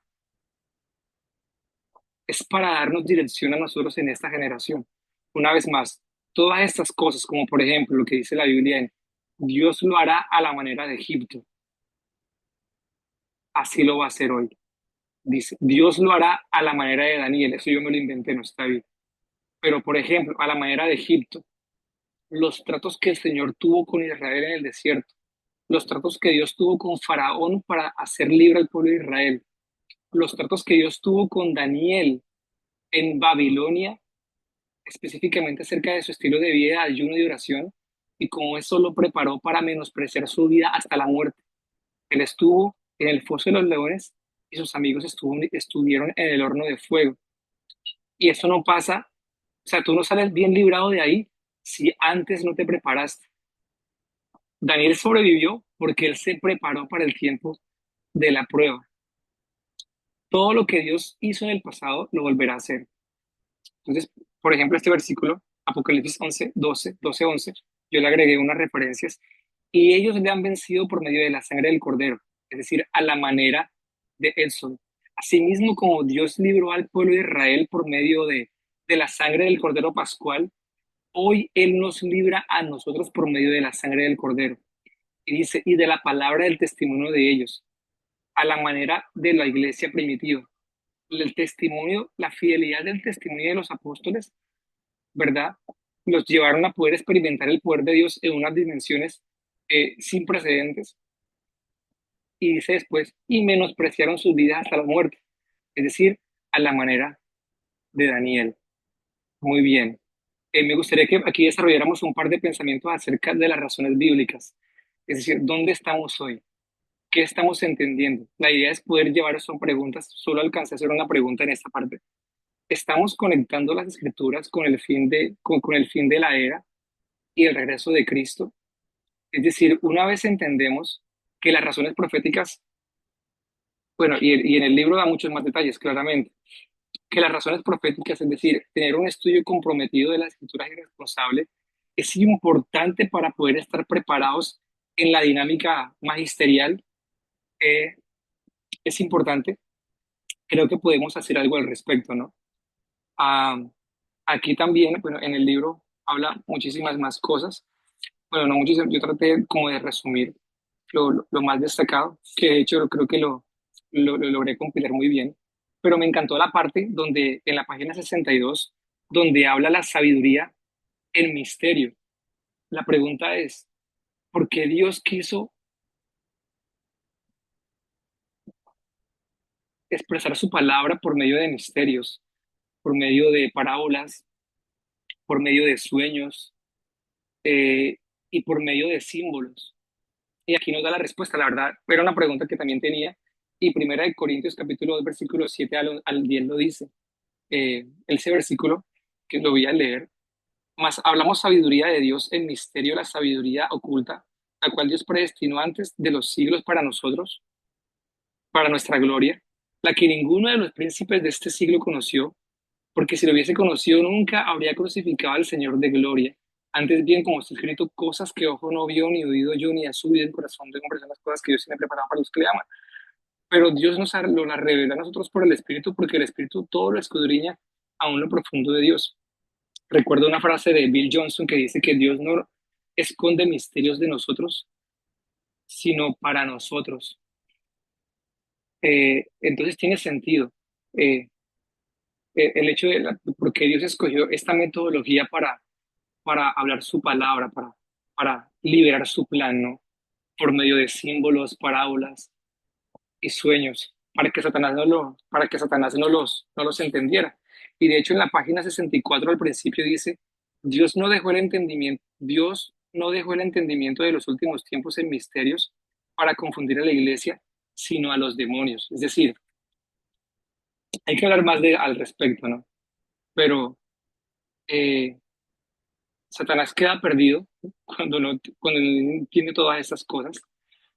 darnos dirección a nosotros en esta generación. Una vez más, todas estas cosas, como por ejemplo lo que dice la Biblia en Dios lo hará a la manera de Egipto, así lo va a hacer hoy. Dice, Dios lo hará a la manera de Daniel, eso yo me lo inventé, no está bien. Pero por ejemplo, a la manera de Egipto, los tratos que el Señor tuvo con Israel en el desierto, los tratos que Dios tuvo con Faraón para hacer libre al pueblo de Israel, los tratos que Dios tuvo con Daniel en Babilonia, específicamente acerca de su estilo de vida, ayuno y oración, y cómo eso lo preparó para menospreciar su vida hasta la muerte. Él estuvo en el foso de los leones y sus amigos estuvieron en el horno de fuego. Y eso no pasa, o sea, tú no sales bien librado de ahí si antes no te preparaste. Daniel sobrevivió porque él se preparó para el tiempo de la prueba. Todo lo que Dios hizo en el pasado lo volverá a hacer. Entonces, por ejemplo, este versículo, Apocalipsis 11, 11, yo le agregué unas referencias y ellos le han vencido por medio de la sangre del cordero, es decir, a la manera de Éxodo. Asimismo, como Dios libró al pueblo de Israel por medio de la sangre del cordero pascual, hoy Él nos libra a nosotros por medio de la sangre del cordero. Y dice, y de la palabra del testimonio de ellos, a la manera de la iglesia primitiva. El testimonio, la fidelidad del testimonio de los apóstoles, ¿verdad? los llevaron a poder experimentar el poder de Dios en unas dimensiones sin precedentes. Y dice después, y menospreciaron sus vidas hasta la muerte, es decir, a la manera de Daniel. Muy bien. Me gustaría que aquí desarrolláramos un par de pensamientos acerca de las razones bíblicas, es decir, ¿dónde estamos hoy? ¿Qué estamos entendiendo? La idea es poder llevar son preguntas, solo alcancé a hacer una pregunta en esta parte. ¿Estamos conectando las escrituras con el fin de la era y el regreso de Cristo? Es decir, una vez entendemos que las razones proféticas, bueno, y en el libro da muchos más detalles, claramente, que las razones proféticas, es decir, tener un estudio comprometido de las escrituras y responsable, es importante para poder estar preparados en la dinámica magisterial. eh, es importante. Creo que podemos hacer algo al respecto, ¿no? Ah, aquí también, bueno, en el libro habla muchísimas más cosas. Bueno, no muchísimas, yo traté como de resumir lo más destacado, que de hecho creo que lo logré compilar muy bien, pero me encantó la parte donde, en la página 62 donde habla la sabiduría en misterio. La pregunta es, ¿por qué Dios quiso expresar su palabra por medio de misterios, por medio de parábolas, por medio de sueños eh, y por medio de símbolos? Y aquí nos da la respuesta, la verdad, era una pregunta que también tenía, y Primera de Corintios capítulo 2 versículo 7 al 10 lo dice. Ese versículo, que lo voy a leer, más hablamos sabiduría de Dios en misterio, la sabiduría oculta, la cual Dios predestinó antes de los siglos para nosotros, para nuestra gloria, la que ninguno de los príncipes de este siglo conoció, porque si lo hubiese conocido nunca habría crucificado al Señor de gloria. Antes bien, como está escrito, cosas que ojo no vio, ni oído yo, ni ha subido el corazón de hombre, son las cosas que Dios tiene preparado para los que le aman. Pero Dios lo las revela a nosotros por el Espíritu, porque el Espíritu todo lo escudriña aún lo profundo de Dios. Recuerdo una frase de Bill Johnson que dice que Dios no esconde misterios de nosotros, sino para nosotros. Entonces tiene sentido el hecho de porque Dios escogió esta metodología para hablar su palabra, para liberar su plan, ¿no? Por medio de símbolos, parábolas y sueños, para que Satanás no los entendiera. Y de hecho en la página 64 al principio dice, Dios no dejó el entendimiento de los últimos tiempos en misterios para confundir a la iglesia, sino a los demonios. Es decir, hay que hablar más al respecto, ¿no? Pero eh, Satanás queda perdido cuando no entiende todas estas cosas,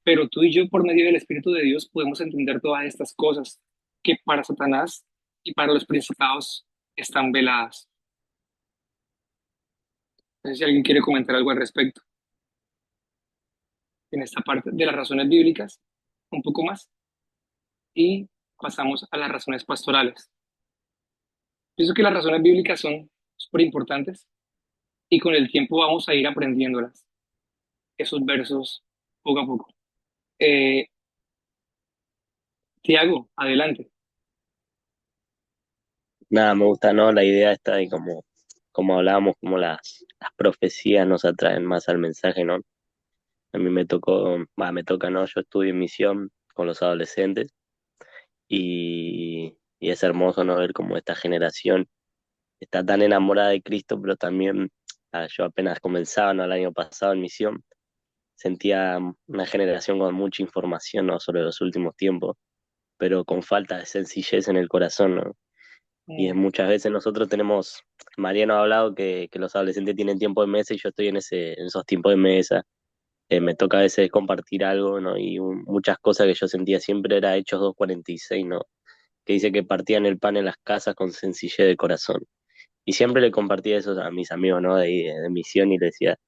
pero tú y yo por medio del Espíritu de Dios podemos entender todas estas cosas que para Satanás y para los principados están veladas. No sé si alguien quiere comentar algo al respecto en esta parte de las razones bíblicas, un poco más, y pasamos a las razones pastorales. Pienso que las razones bíblicas son súper importantes y con el tiempo vamos a ir aprendiéndolas, esos versos poco a poco. Eh, Tiago, adelante. Nada, me gusta, ¿no? La idea está de como hablábamos, como las profecías nos atraen más al mensaje, ¿no? A mí me tocó, me toca, ¿no? Yo estudio en misión con los adolescentes y es hermoso, ¿no? Ver cómo esta generación está tan enamorada de Cristo, pero también yo apenas comenzaba, ¿no? El año pasado en misión, sentía una generación con mucha información, ¿no? Sobre los últimos tiempos, pero con falta de sencillez en el corazón, ¿no? Y es Mm, muchas veces nosotros tenemos, Mariano ha hablado que los adolescentes tienen tiempo de mesa y yo estoy en esos tiempos de mesa. Me toca a veces compartir algo, ¿no? Y muchas cosas que yo sentía siempre era Hechos 2:46, ¿no? Que dice que partían el pan en las casas con sencillez de corazón. Y siempre le compartía eso a mis amigos, ¿no? De misión y le decía,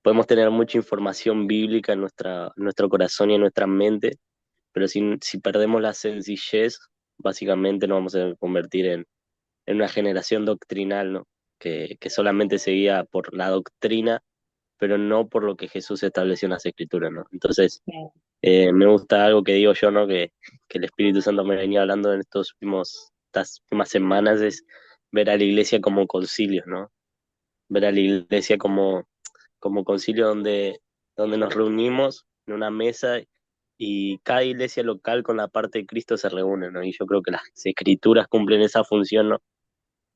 podemos tener mucha información bíblica en nuestro corazón y en nuestra mente, pero si perdemos la sencillez, básicamente nos vamos a convertir en una generación doctrinal, ¿no? Que solamente seguía por la doctrina, pero no por lo que Jesús estableció en las Escrituras, ¿no? Entonces, mm, me gusta algo que digo yo, ¿no? Que el Espíritu Santo me venía hablando en estas últimas semanas, es ver a la iglesia como concilios, ¿no? ver a la iglesia como concilio donde nos reunimos en una mesa y cada iglesia local con la parte de Cristo se reúne, ¿no? Y yo creo que las escrituras cumplen esa función, ¿no?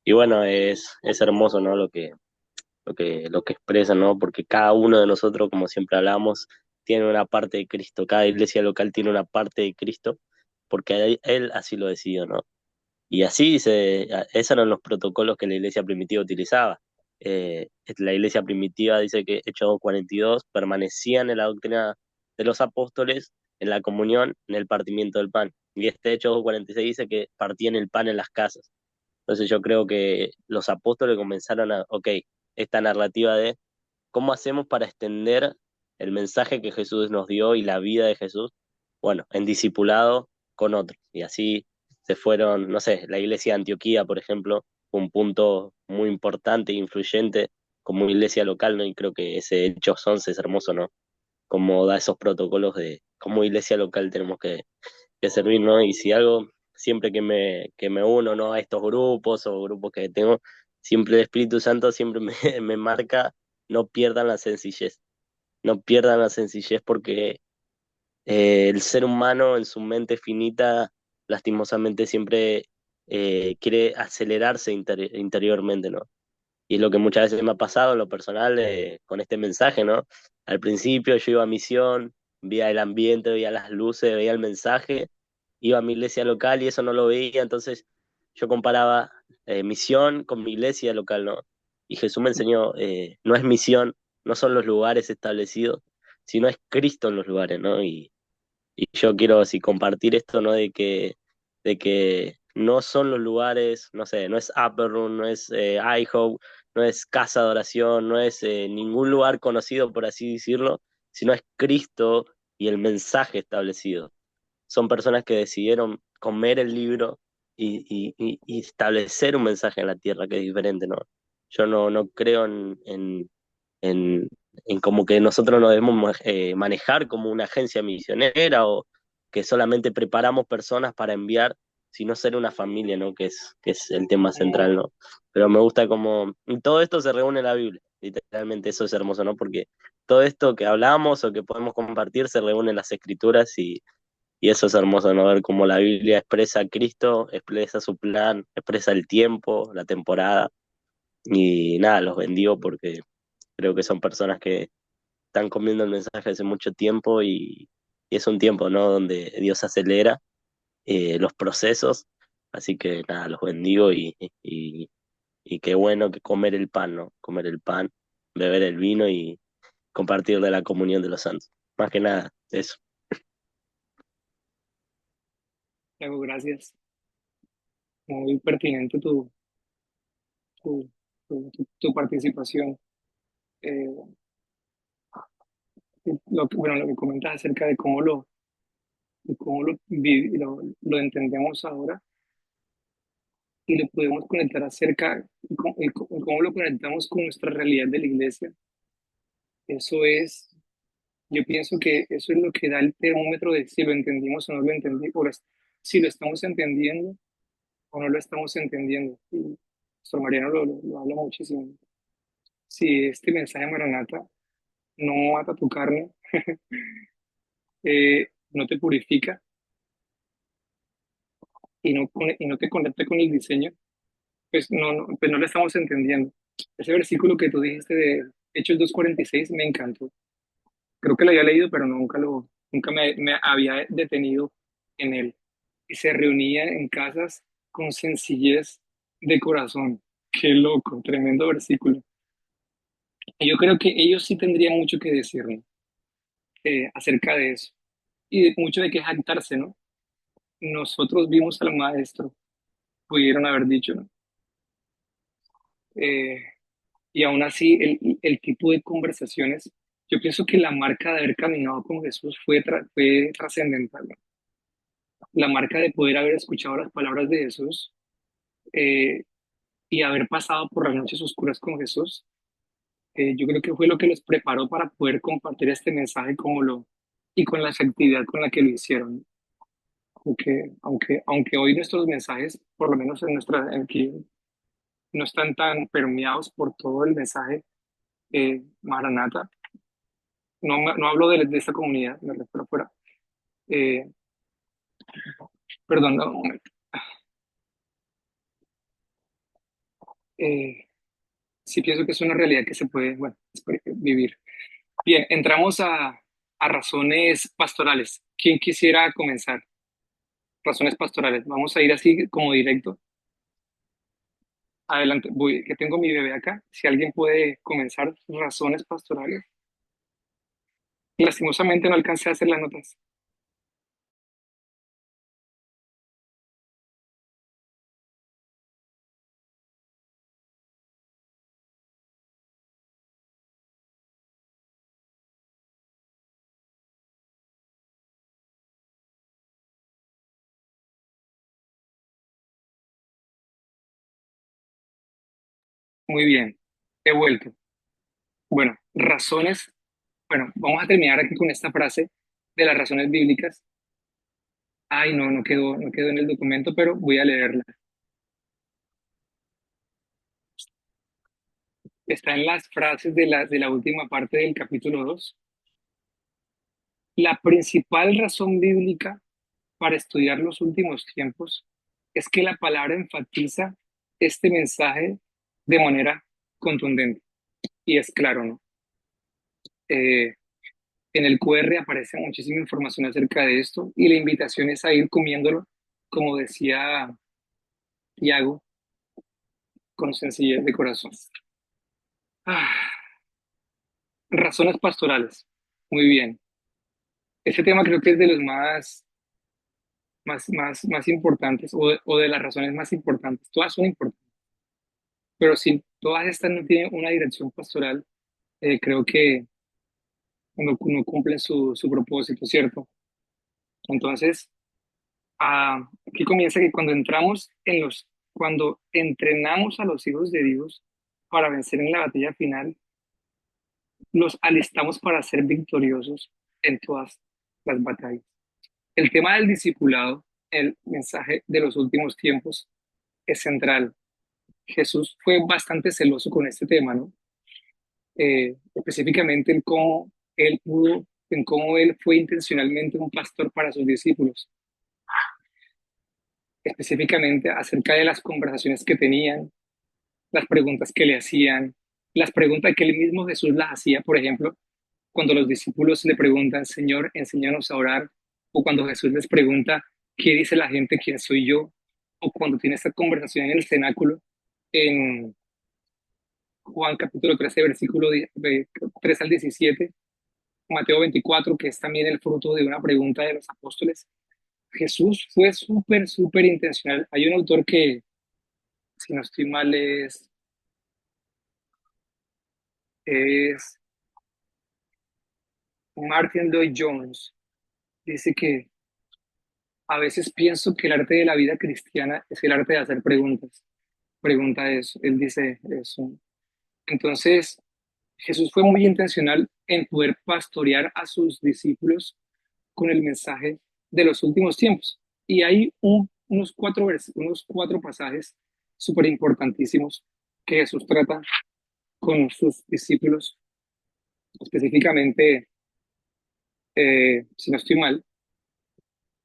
Y bueno, es hermoso, ¿no? Lo que expresan, ¿no? Porque cada uno de nosotros, como siempre hablamos, tiene una parte de Cristo. Cada iglesia local tiene una parte de Cristo, porque él así lo decidió, ¿no? Y así esos eran los protocolos que la iglesia primitiva utilizaba. La iglesia primitiva dice que Hechos 42 permanecían en la doctrina de los apóstoles, en la comunión, en el partimiento del pan. Y este Hechos 46 dice que partían el pan en las casas. Entonces yo creo que los apóstoles comenzaron ok, esta narrativa de cómo hacemos para extender el mensaje que Jesús nos dio y la vida de Jesús, bueno, en discipulado con otros. Y así se fueron, no sé, la iglesia de Antioquía, por ejemplo, fue un punto muy importante e influyente como iglesia local, ¿no? Y creo que ese Hechos 11 es hermoso, ¿no? Como da esos protocolos de cómo iglesia local tenemos que servir, ¿no? Y si algo, siempre que me uno, ¿no? A estos grupos o grupos que tengo, siempre el Espíritu Santo siempre me, me marca, no pierdan la sencillez, no pierdan la sencillez porque el ser humano en su mente finita, lastimosamente siempre quiere acelerarse interiormente, ¿no? Y es lo que muchas veces me ha pasado en lo personal con este mensaje, ¿no? Al principio yo iba a misión, veía el ambiente, veía las luces, veía el mensaje, iba a mi iglesia local y eso no lo veía, entonces yo comparaba misión con mi iglesia local, ¿no? Y Jesús me enseñó, no es misión, no son los lugares establecidos, sino es Cristo en los lugares, ¿no? Y yo quiero así compartir esto, ¿no? De que no son los lugares, no sé, no es Upper Room, no es iHop, no es casa de oración, no es ningún lugar conocido, por así decirlo, sino es Cristo y el mensaje establecido. Son personas que decidieron comer el libro y establecer un mensaje en la tierra que es diferente, ¿no? Yo no creo en, en como que nosotros nos debemos manejar como una agencia misionera o que solamente preparamos personas para enviar, sino ser una familia, ¿no? Que es el tema central, ¿no? Pero me gusta como todo esto se reúne en la Biblia, literalmente eso es hermoso, ¿no? Porque todo esto que hablamos o que podemos compartir se reúne en las escrituras y eso es hermoso, ¿no? Ver cómo la Biblia expresa a Cristo, expresa su plan, expresa el tiempo, la temporada y nada, los bendigo porque creo que son personas que están comiendo el mensaje hace mucho tiempo y es un tiempo, ¿no? Donde Dios acelera los procesos, así que nada, los bendigo y qué bueno que comer el pan, ¿no? Comer el pan, beber el vino y compartir de la comunión de los santos. Más que nada, eso. Diego, gracias. Muy pertinente tu participación. Eh, bueno, lo que comentas acerca de cómo lo entendemos ahora y lo podemos conectar acerca y cómo lo conectamos con nuestra realidad de la iglesia. Eso es, yo pienso que eso es lo que da el termómetro de si lo entendimos o no lo entendimos, si lo estamos entendiendo o no lo estamos entendiendo. Y Nuestro Mariano lo habla muchísimo. Si este mensaje Maranata no mata tu carne, no te purifica y no te conecta con el diseño, pues no lo estamos entendiendo. Ese versículo que tú dijiste de Hechos 2:46 me encantó. Creo que lo había leído, pero nunca me había detenido en él. Y se reunía en casas con sencillez de corazón. Qué loco, tremendo versículo. Y yo creo que ellos sí tendrían mucho que decirnos acerca de eso. Y mucho de qué jactarse, ¿no? Nosotros vimos al maestro, pudieron haber dicho, ¿no? Eh, y aún así, el tipo de conversaciones, yo pienso que la marca de haber caminado con Jesús fue trascendental, ¿no? La marca de poder haber escuchado las palabras de Jesús eh, y haber pasado por las noches oscuras con Jesús, yo creo que fue lo que los preparó para poder compartir este mensaje y con la efectividad con la que lo hicieron. Aunque hoy nuestros mensajes, por lo menos en no están tan permeados por todo el mensaje Maranata. No, no hablo de esta comunidad, me refiero fuera. Eh, perdón, no, un momento. Eh, sí pienso que es una realidad que se puede, bueno, vivir. Bien, entramos a razones pastorales. ¿Quién quisiera comenzar? Razones pastorales. Vamos a ir así como directo. Adelante, voy, que tengo mi bebé acá. Si alguien puede comenzar razones pastorales. Lastimosamente no alcancé a hacer las notas. Muy bien, he vuelto. Bueno, razones. Bueno, vamos a terminar aquí con esta frase de las razones bíblicas. Ay, no, no quedó en el documento, pero voy a leerla. Está en las frases de la última parte del capítulo 2. La principal razón bíblica para estudiar los últimos tiempos es que la palabra enfatiza este mensaje de manera contundente. Y es claro, ¿no? Eh, en el QR aparece muchísima información acerca de esto y la invitación es a ir comiéndolo, como decía Tiago, con sencillez de corazón. Ah, razones pastorales. Muy bien. Este tema creo que es de los más importantes o de las razones más importantes. Todas son importantes, pero si todas estas no tienen una dirección pastoral, creo que no cumplen su propósito, ¿cierto? Entonces, aquí comienza que cuando entrenamos a los hijos de Dios para vencer en la batalla final, los alistamos para ser victoriosos en todas las batallas. El tema del discipulado, el mensaje de los últimos tiempos, es central. Jesús fue bastante celoso con este tema, ¿no? Específicamente en cómo él fue intencionalmente un pastor para sus discípulos, específicamente acerca de las conversaciones que tenían, las preguntas que le hacían, las preguntas que él mismo Jesús las hacía, por ejemplo, cuando los discípulos le preguntan, Señor, enséñanos a orar, o cuando Jesús les pregunta, ¿qué dice la gente? ¿Quién soy yo? O cuando tiene esta conversación en el cenáculo, en Juan capítulo 13, versículo 3 al 17, Mateo 24, que es también el fruto de una pregunta de los apóstoles. Jesús fue súper intencional. Hay un autor que, si no estoy mal, es Martin Lloyd Jones. Dice que a veces pienso que el arte de la vida cristiana es el arte de hacer preguntas. Pregunta eso, él dice eso. Entonces, Jesús fue muy intencional en poder pastorear a sus discípulos con el mensaje de los últimos tiempos. Y hay unos cuatro pasajes súper importantísimos que Jesús trata con sus discípulos, específicamente, si no estoy mal,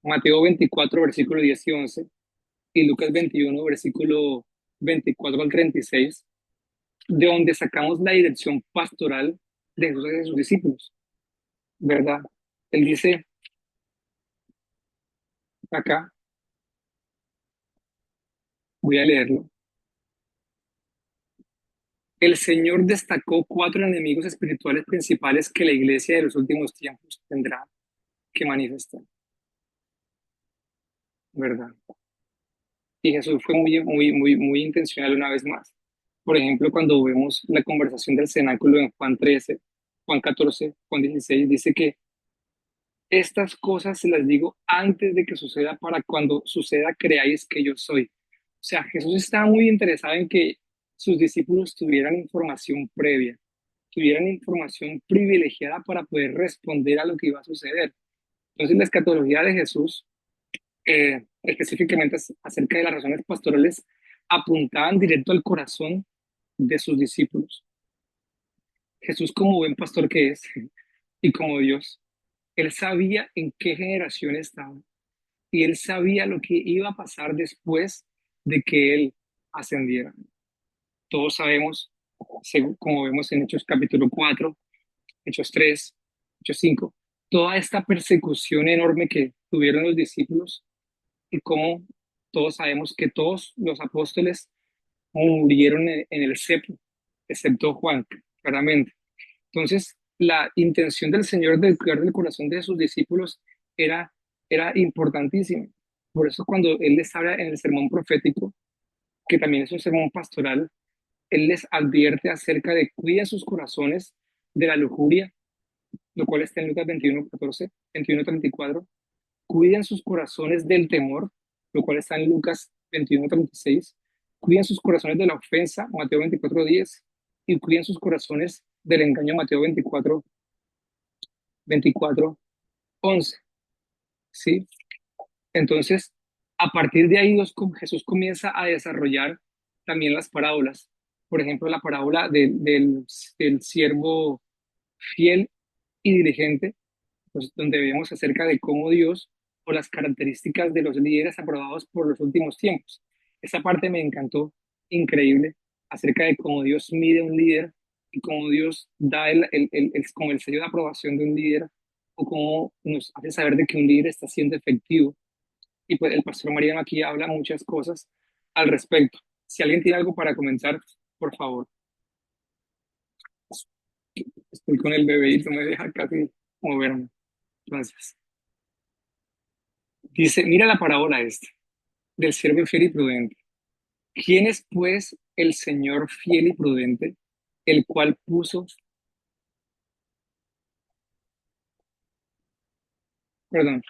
Mateo 24, versículo 10 y 11, y Lucas 21, versículo 24 al 36, de donde sacamos la dirección pastoral de Jesús y de sus discípulos, ¿verdad? Él dice acá, voy a leerlo. El Señor destacó cuatro enemigos espirituales principales que la iglesia de los últimos tiempos tendrá que manifestar, ¿verdad? Y Jesús fue muy intencional una vez más. Por ejemplo, cuando vemos la conversación del cenáculo en Juan 13, Juan 14, Juan 16, dice que estas cosas se las digo antes de que suceda, para cuando suceda creáis que yo soy. O sea, Jesús estaba muy interesado en que sus discípulos tuvieran información previa, tuvieran información privilegiada para poder responder a lo que iba a suceder. Entonces, la escatología de Jesús, específicamente acerca de las razones pastorales, apuntaban directo al corazón de sus discípulos. Jesús, como buen pastor que es, y como Dios, él sabía en qué generación estaba y él sabía lo que iba a pasar después de que él ascendiera. Todos sabemos, como vemos en Hechos capítulo 4, Hechos 3, Hechos 5, toda esta persecución enorme que tuvieron los discípulos y cómo todos sabemos que todos los apóstoles murieron en el cepo, excepto Juan, claramente. Entonces, la intención del Señor de cuidar del corazón de sus discípulos era, era importantísima. Por eso cuando Él les habla en el sermón profético, que también es un sermón pastoral, Él les advierte acerca de cuiden sus corazones de la lujuria, lo cual está en Lucas 21, 14, 21, 34. Cuiden sus corazones del temor, lo cual está en Lucas 21, 36. Cuiden sus corazones de la ofensa, Mateo 24, 10. Y cuiden sus corazones del engaño, Mateo 24, 24, 11. ¿Sí? Entonces, a partir de ahí, Jesús comienza a desarrollar también las parábolas. Por ejemplo, la parábola del siervo fiel y diligente, pues, donde vemos acerca de cómo Dios o las características de los líderes aprobados por los últimos tiempos. Esa parte me encantó, increíble, acerca de cómo Dios mide un líder y cómo Dios da como el sello de aprobación de un líder o cómo nos hace saber de que un líder está siendo efectivo. Y pues el pastor Mariano aquí habla muchas cosas al respecto. Si alguien tiene algo para comenzar, por favor. Estoy con el bebé y no me deja casi moverme. Entonces, dice, mira la parábola esta, del siervo fiel y prudente. ¿Quién es pues el Señor fiel y prudente, el cual puso, perdón,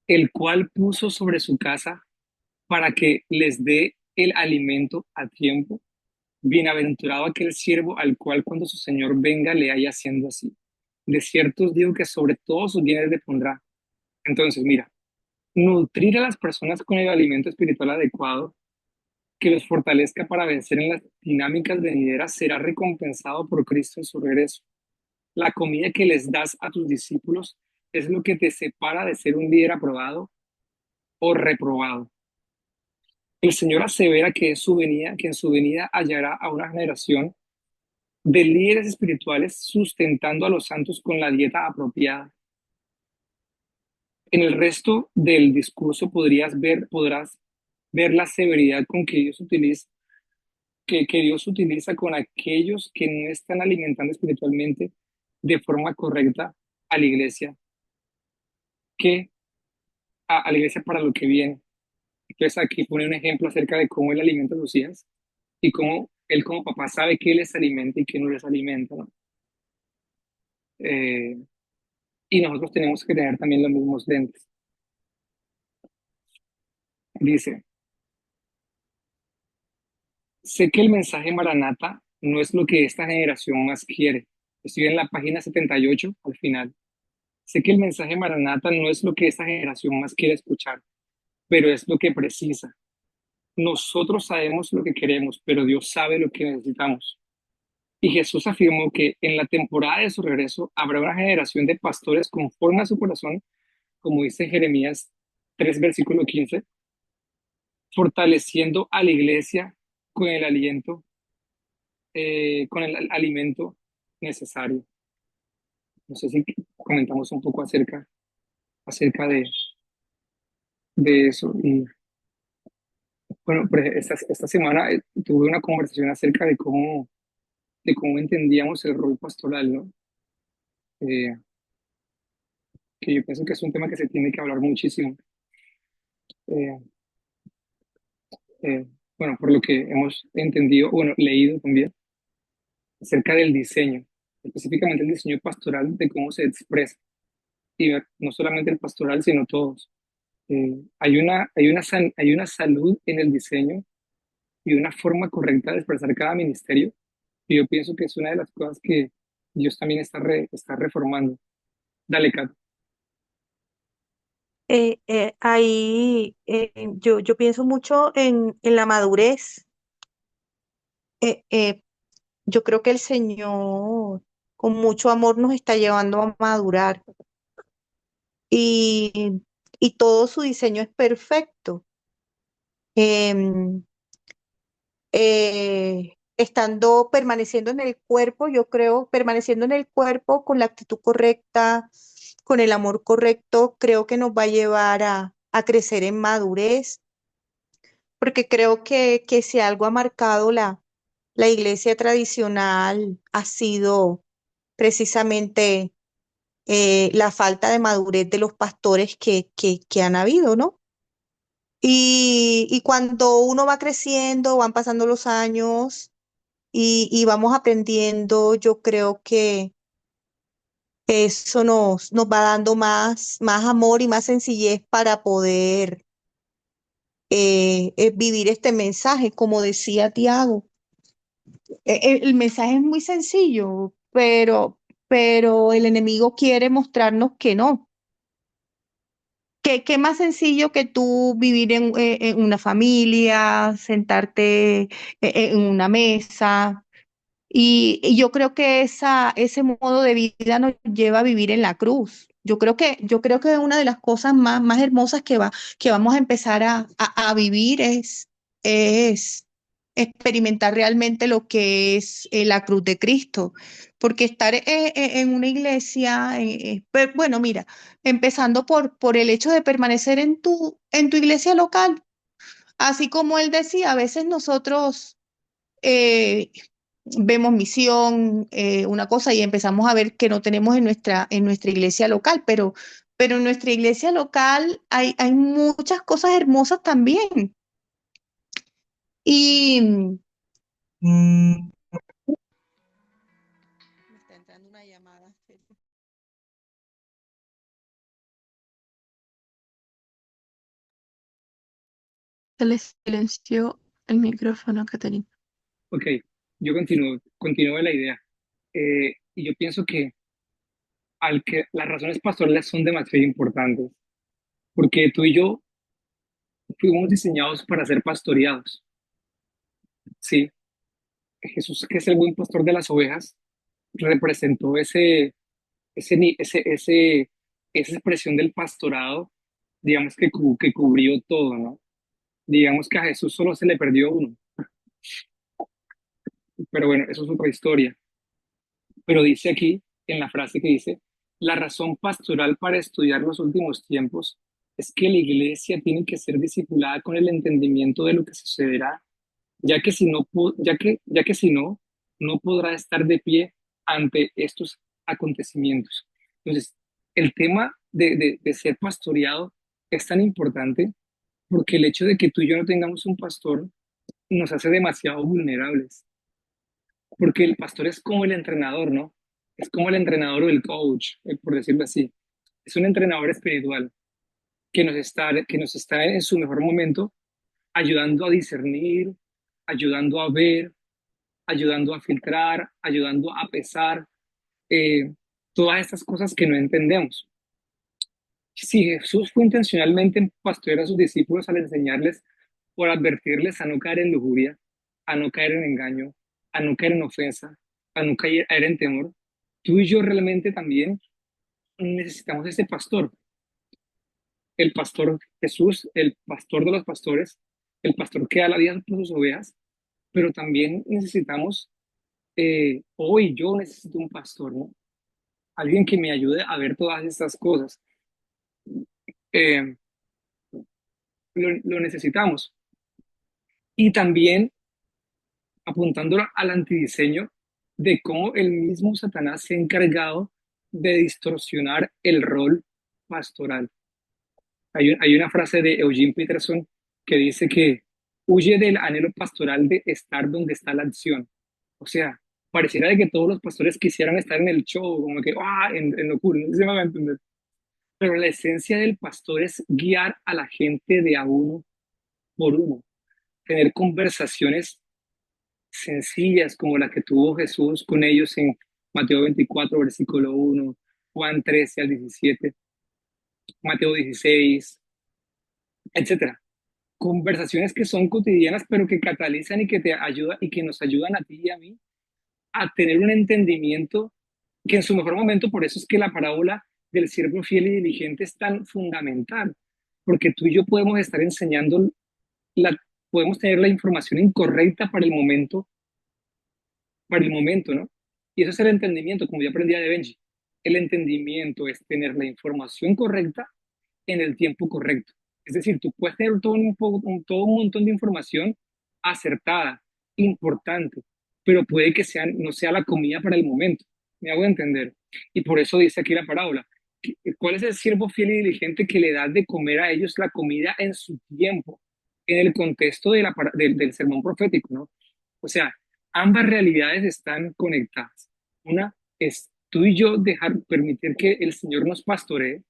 el cual puso sobre su casa para que les dé el alimento a tiempo? Bienaventurado aquel siervo al cual cuando su Señor venga le haya haciendo así. De cierto os digo que sobre todos sus bienes le pondrá. Entonces, mira, nutrir a las personas con el alimento espiritual adecuado que los fortalezca para vencer en las dinámicas venideras será recompensado por Cristo en su regreso. La comida que les das a tus discípulos es lo que te separa de ser un líder aprobado o reprobado. El Señor asevera que, que en su venida hallará a una generación de líderes espirituales sustentando a los santos con la dieta apropiada. En el resto del discurso podrás ver la severidad con que Dios utiliza con aquellos que no están alimentando espiritualmente de forma correcta a la iglesia, que a la iglesia para lo que viene. Entonces aquí pone un ejemplo acerca de cómo él alimenta a sus hijas y cómo él como papá sabe qué les alimenta y qué no les alimenta, ¿no? Eh, y nosotros tenemos que tener también los mismos lentes. Dice, sé que el mensaje Maranata no es lo que esta generación más quiere. Estoy en la página 78 al final. Sé que el mensaje Maranata no es lo que esta generación más quiere escuchar, pero es lo que precisa. Nosotros sabemos lo que queremos, pero Dios sabe lo que necesitamos. Y Jesús afirmó que en la temporada de su regreso habrá una generación de pastores conforme a su corazón, como dice Jeremías 3, versículo 15, fortaleciendo a la iglesia con el aliento, con el alimento necesario. No sé si comentamos un poco acerca de eso. Y bueno, pues esta semana tuve una conversación acerca de cómo entendíamos el rol pastoral, ¿no? Eh, que yo pienso que es un tema que se tiene que hablar muchísimo. Eh, eh, bueno, por lo que hemos entendido, bueno, leído también, acerca del diseño, específicamente el diseño pastoral, de cómo se expresa. Y no solamente el pastoral, sino todos. Hay una salud en el diseño y una forma correcta de expresar cada ministerio. Y yo pienso que es una de las cosas que Dios también está reformando. Dale, Kat. Ahí yo pienso mucho en la madurez eh, eh, yo creo que el Señor con mucho amor nos está llevando a madurar y, y todo su diseño es perfecto. Em, Estando permaneciendo en el cuerpo, yo creo, permaneciendo en el cuerpo con la actitud correcta, con el amor correcto, creo que nos va a llevar a crecer en madurez, porque creo que si algo ha marcado la iglesia tradicional ha sido precisamente la falta de madurez de los pastores que han habido, ¿no? Y cuando uno va creciendo, van pasando los años y vamos aprendiendo, yo creo que eso nos va dando más amor y más sencillez para poder vivir este mensaje, como decía Tiago. El mensaje es muy sencillo, pero el enemigo quiere mostrarnos que no. ¿Qué más sencillo que tú vivir en una familia, sentarte en una mesa? Y yo creo que ese modo de vida nos lleva a vivir en la cruz. Yo creo que una de las cosas más hermosas que vamos a empezar a vivir es experimentar realmente lo que es la cruz de Cristo. Porque estar en una iglesia, bueno, mira, empezando por el hecho de permanecer en tu iglesia local, así como él decía, a veces nosotros eh, vemos misión, una cosa, y empezamos a ver que no tenemos en nuestra iglesia local, pero en nuestra iglesia local hay muchas cosas hermosas también. Y me está entrando una llamada. Se le silenció el micrófono, Caterina. Ok, yo continúo la idea. Y yo pienso que, que las razones pastorales son demasiado importantes, porque tú y yo fuimos diseñados para ser pastoreados. Sí, Jesús, que es el buen pastor de las ovejas, representó esa expresión del pastorado, digamos que cubrió todo, ¿no? Digamos que a Jesús solo se le perdió uno, pero bueno, eso es otra historia. Pero dice aquí, en la frase que dice, la razón pastoral para estudiar los últimos tiempos es que la iglesia tiene que ser discipulada con el entendimiento de lo que sucederá, ya que si no, no podrá estar de pie ante estos acontecimientos. Entonces, el tema de ser pastoreado es tan importante porque el hecho de que tú y yo no tengamos un pastor nos hace demasiado vulnerables, porque el pastor es como el entrenador, ¿no? Es como el entrenador o el coach, por decirlo así. Es un entrenador espiritual que nos está en su mejor momento ayudando a discernir, ayudando a ver, ayudando a filtrar, ayudando a pesar todas estas cosas que no entendemos. Si Jesús fue intencionalmente en pastorear a sus discípulos al enseñarles por advertirles a no caer en lujuria, a no caer en engaño, a no caer en ofensa, a no caer en temor, tú y yo realmente también necesitamos ese pastor, el pastor Jesús, el pastor de los pastores, el pastor que da la vida por sus ovejas, pero también necesitamos, hoy yo necesito un pastor, ¿no? Alguien que me ayude a ver todas estas cosas. Eh, lo necesitamos. Y también apuntándolo al antidiseño de cómo el mismo Satanás se ha encargado de distorsionar el rol pastoral. Hay una frase de Eugene Peterson que dice que huye del anhelo pastoral de estar donde está la acción. O sea, pareciera de que todos los pastores quisieran estar en el show, como que, en locura, no sé si me van a entender. Pero la esencia del pastor es guiar a la gente de a uno por uno, tener conversaciones sencillas como la que tuvo Jesús con ellos en Mateo 24, versículo 1, Juan 13 al 17, Mateo 16, etcétera. conversaciones que son cotidianas, pero que catalizan y que te ayudan y que nos ayudan a ti y a mí a tener un entendimiento que en su mejor momento, por eso es que la parábola del siervo fiel y diligente es tan fundamental, porque tú y yo podemos estar enseñando, la, podemos tener la información incorrecta para el momento, ¿no? Y eso es el entendimiento, como yo aprendía de Benji. El entendimiento es tener la información correcta en el tiempo correcto. Es decir, tú puedes tener todo un montón de información acertada, importante, pero puede que no sea la comida para el momento. Me hago entender. Y por eso dice aquí la parábola. ¿Cuál es el siervo fiel y diligente que le da de comer a ellos la comida en su tiempo? En el contexto del sermón profético, ¿no? O sea, ambas realidades están conectadas. Una es tú y yo permitir que el Señor nos pastoree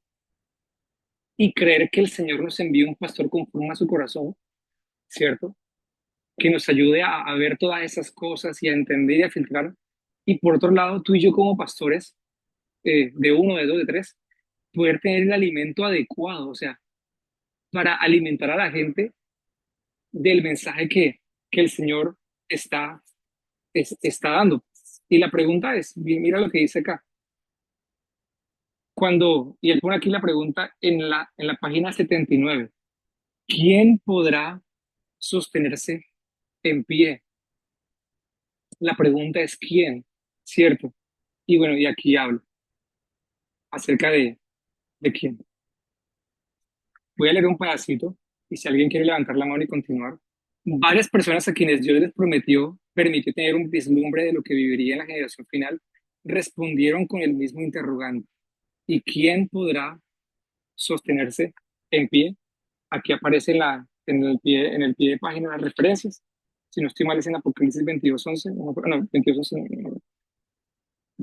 y creer que el Señor nos envía un pastor conforme a su corazón, ¿cierto? Que nos ayude a ver todas esas cosas y a entender y a filtrar. Y por otro lado, tú y yo como pastores, de uno, de dos, de tres, poder tener el alimento adecuado, o sea, para alimentar a la gente del mensaje que el Señor está, está dando. Y la pregunta es, mira lo que dice acá, y él pone aquí la pregunta en la página 79, ¿quién podrá sostenerse en pie? La pregunta es quién, ¿cierto? Y bueno, y aquí hablo acerca de quién. Voy a leer un pedacito y si alguien quiere levantar la mano y continuar. Varias personas a quienes Dios les permitió tener un vislumbre de lo que viviría en la generación final, respondieron con el mismo interrogante. ¿Y quién podrá sostenerse en pie? Aquí aparece en el pie de página las referencias. Si no estoy mal, es en Apocalipsis 22:11. No, no, 22:11.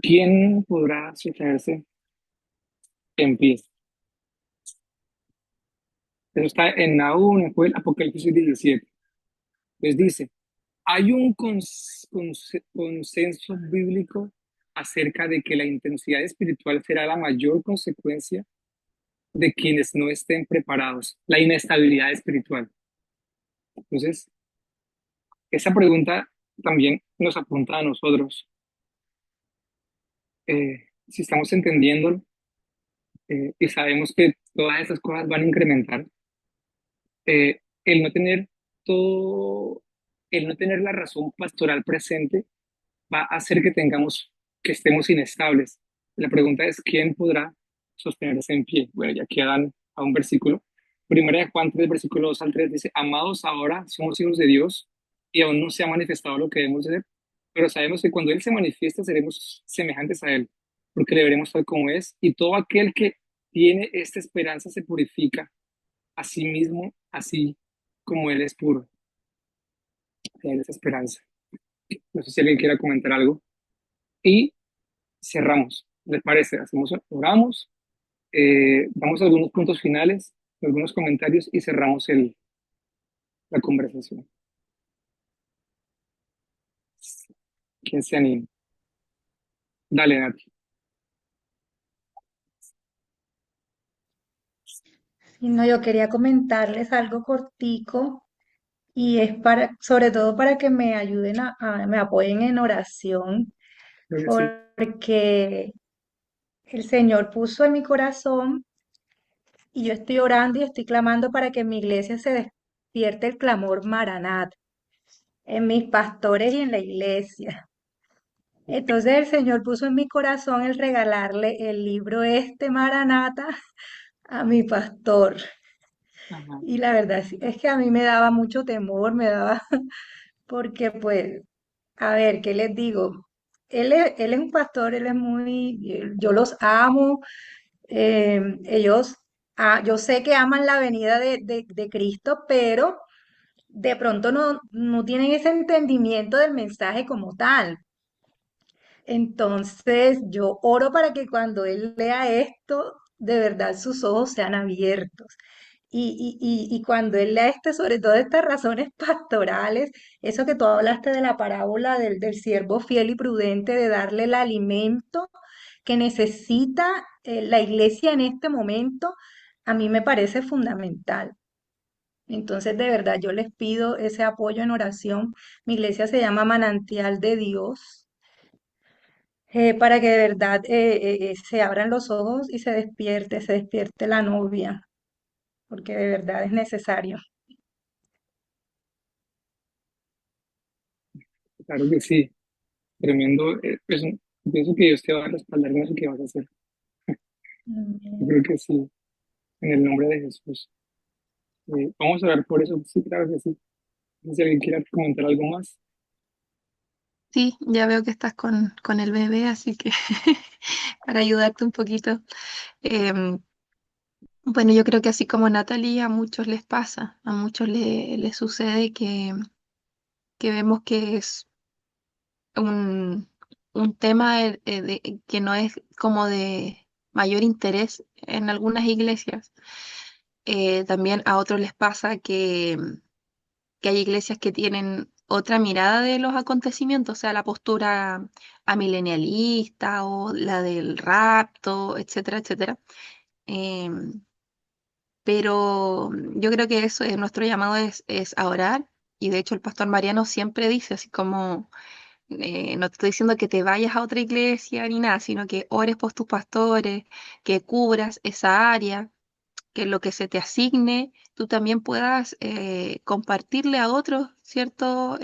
¿Quién podrá sostenerse en pie? Eso está en Nahum, en Joel, Apocalipsis 17. Les dice, hay un consenso bíblico acerca de que la intensidad espiritual será la mayor consecuencia de quienes no estén preparados, la inestabilidad espiritual. Entonces, esa pregunta también nos apunta a nosotros, si estamos entendiendo y sabemos que todas esas cosas van a incrementar, el no tener todo, el no tener la razón pastoral presente va a hacer que estemos inestables. La pregunta es, ¿quién podrá sostenerse en pie? Bueno, ya quedan a un versículo. Primera de Juan 3, versículo 2 al 3 dice, amados, ahora somos hijos de Dios y aún no se ha manifestado lo que debemos ser, pero sabemos que cuando Él se manifiesta seremos semejantes a Él, porque le veremos tal como es, y todo aquel que tiene esta esperanza se purifica a sí mismo, así como Él es puro. Tiene esa esperanza. No sé si alguien quiera comentar algo. Y cerramos. ¿Les parece? Oramos, damos algunos puntos finales, algunos comentarios y cerramos la conversación. ¿Quién se anima? Dale, Nati. Y no, yo quería comentarles algo cortico y es sobre todo para que me ayuden me apoyen en oración, Creo que sí. porque el Señor puso en mi corazón y yo estoy orando y estoy clamando para que en mi iglesia se despierte el clamor Maranat, en mis pastores y en la iglesia. Entonces el Señor puso en mi corazón el regalarle el libro este Maranata a mi pastor. Ajá. Y la verdad es que a mí me daba mucho temor, me daba, porque pues, a ver, ¿qué les digo? Él es un pastor, él es yo los amo, ellos, yo sé que aman la venida de Cristo, pero de pronto no tienen ese entendimiento del mensaje como tal. Entonces, yo oro para que cuando él lea esto, de verdad sus ojos sean abiertos. Y cuando él lea sobre todo estas razones pastorales, eso que tú hablaste de la parábola del siervo fiel y prudente, de darle el alimento que necesita la iglesia en este momento, a mí me parece fundamental. Entonces, de verdad, yo les pido ese apoyo en oración. Mi iglesia se llama Manantial de Dios, para que de verdad se abran los ojos y se despierte la novia, porque de verdad es necesario. Claro que sí, tremendo. Pues, pienso que Dios te va a respaldar en eso que vas a hacer. Yo Amén. creo que sí, en el nombre de Jesús. Vamos a orar por eso. Sí, claro que sí. No sé si alguien quiere comentar algo más. Sí, ya veo que estás con el bebé, así que para ayudarte un poquito. Em, bueno, yo creo que así como Natalie, a muchos les pasa, a muchos les sucede que vemos que es un, un tema que no es como de mayor interés en algunas iglesias. También a otros les pasa que hay iglesias que tienen otra mirada de los acontecimientos, o sea, la postura amilenialista o la del rapto, etcétera, etcétera. Em, pero yo creo que eso, nuestro llamado es a orar, y de hecho el pastor Mariano siempre dice, así como, no te estoy diciendo que te vayas a otra iglesia ni nada, sino que ores por tus pastores, que cubras esa área, que lo que se te asigne, tú también puedas compartirle a otros, ¿cierto?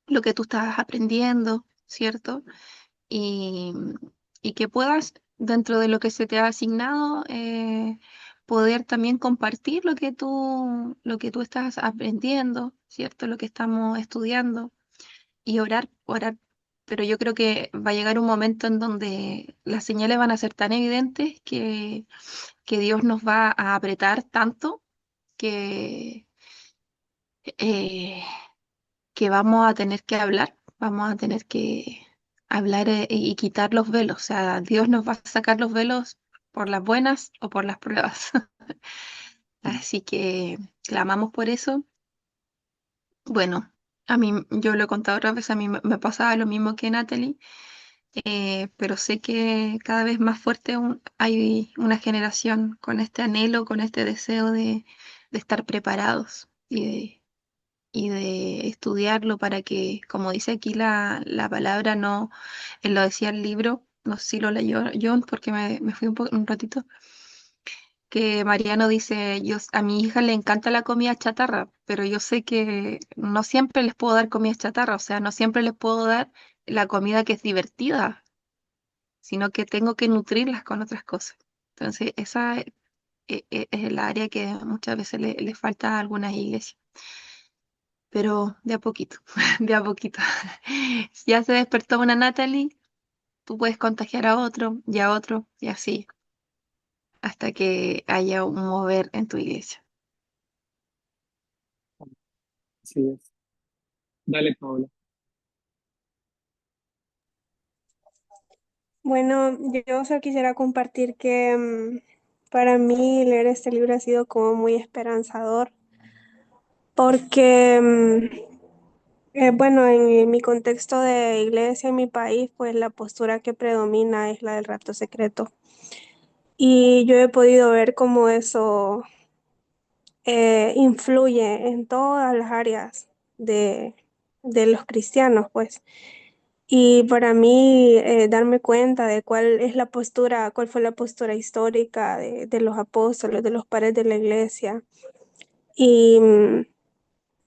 Lo que tú estás aprendiendo, ¿cierto? Y, y que puedas, dentro de lo que se te ha asignado, poder también compartir lo que tú estás aprendiendo, ¿cierto? Lo que estamos estudiando y orar, orar. Pero yo creo que va a llegar un momento en donde las señales van a ser tan evidentes que Dios nos va a apretar tanto que, eh, que vamos a tener que hablar, vamos a tener que hablar y quitar los velos. O sea, Dios nos va a sacar los velos por las buenas o por las pruebas. Así que clamamos por eso. Bueno, a mí, yo lo he contado otras veces, a mí me pasaba lo mismo que Natalie, pero sé que cada vez más fuerte hay una generación con este anhelo, con este deseo de estar preparados y de estudiarlo para que, como dice aquí la palabra, no, él lo decía el libro, no sé si lo leyó John, porque me fui un ratito, que Mariano dice, a mi hija le encanta la comida chatarra, pero yo sé que no siempre les puedo dar comida chatarra, o sea, no siempre les puedo dar la comida que es divertida, sino que tengo que nutrirlas con otras cosas. Entonces, esa es el área que muchas veces le falta a algunas iglesias, pero de a poquito, de a poquito. Si ya se despertó una Natalie, tú puedes contagiar a otro y así, hasta que haya un mover en tu iglesia. Así es. Dale, Paola. Bueno, yo solo quisiera compartir que para mí leer este libro ha sido como muy esperanzador, porque, bueno, en mi contexto de iglesia en mi país, pues la postura que predomina es la del rapto secreto. Y yo he podido ver cómo eso influye en todas las áreas de, de los cristianos, pues. Y para mí, darme cuenta de cuál es la postura, cuál fue la postura histórica de los apóstoles, de los padres de la iglesia, y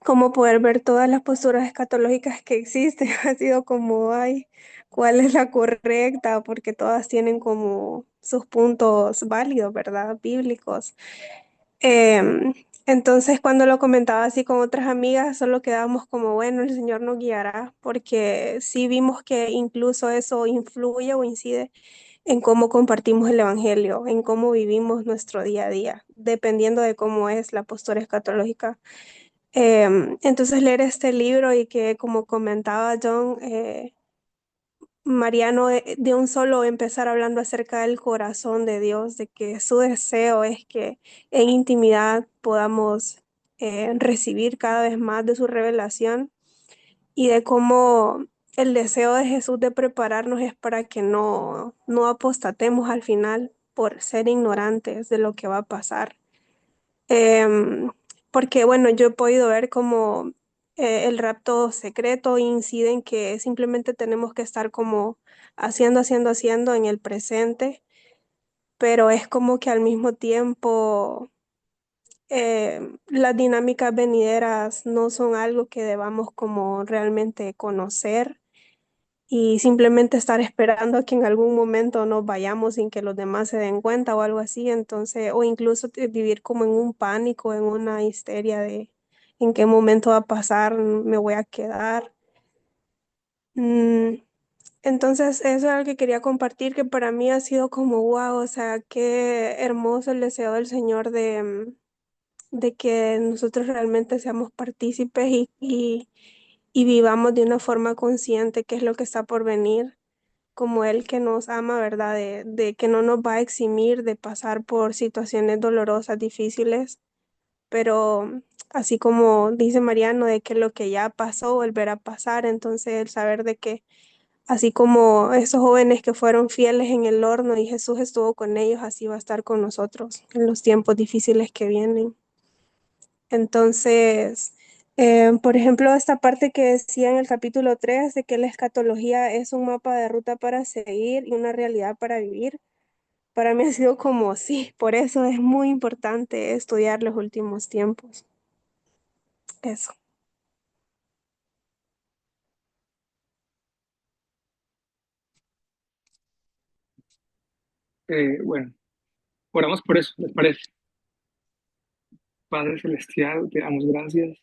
cómo poder ver todas las posturas escatológicas que existen, ha sido como, ay, cuál es la correcta, porque todas tienen como sus puntos válidos, ¿verdad? Bíblicos. Em, entonces, cuando lo comentaba así con otras amigas, solo quedábamos como, bueno, el Señor nos guiará, porque sí vimos que incluso eso influye o incide en cómo compartimos el Evangelio, en cómo vivimos nuestro día a día, dependiendo de cómo es la postura escatológica. Entonces, leer este libro y que, como comentaba John, Mariano, de un solo empezar hablando acerca del corazón de Dios, de que su deseo es que en intimidad podamos recibir cada vez más de su revelación y de cómo el deseo de Jesús de prepararnos es para que no apostatemos al final por ser ignorantes de lo que va a pasar. Em, Porque bueno, yo he podido ver como el rapto secreto incide en que simplemente tenemos que estar como haciendo en el presente, pero es como que al mismo tiempo las dinámicas venideras no son algo que debamos como realmente conocer y simplemente estar esperando a que en algún momento nos vayamos sin que los demás se den cuenta o algo así, entonces, o incluso vivir como en un pánico, en una histeria de en qué momento va a pasar, me voy a quedar. Mm, entonces, eso es algo que quería compartir, que para mí ha sido como wow, o sea, qué hermoso el deseo del Señor de que nosotros realmente seamos partícipes y vivamos de una forma consciente qué es lo que está por venir, como Él que nos ama, ¿verdad? De que no nos va a eximir de pasar por situaciones dolorosas, difíciles, pero así como dice Mariano, de que lo que ya pasó volverá a pasar, entonces el saber de que así como esos jóvenes que fueron fieles en el horno y Jesús estuvo con ellos, así va a estar con nosotros en los tiempos difíciles que vienen. Entonces, por ejemplo, esta parte que decía en el capítulo 3 de que la escatología es un mapa de ruta para seguir y una realidad para vivir, para mí ha sido como, sí, por eso es muy importante estudiar los últimos tiempos. Eso. Bueno, oramos por eso, ¿les parece? Padre Celestial, te damos gracias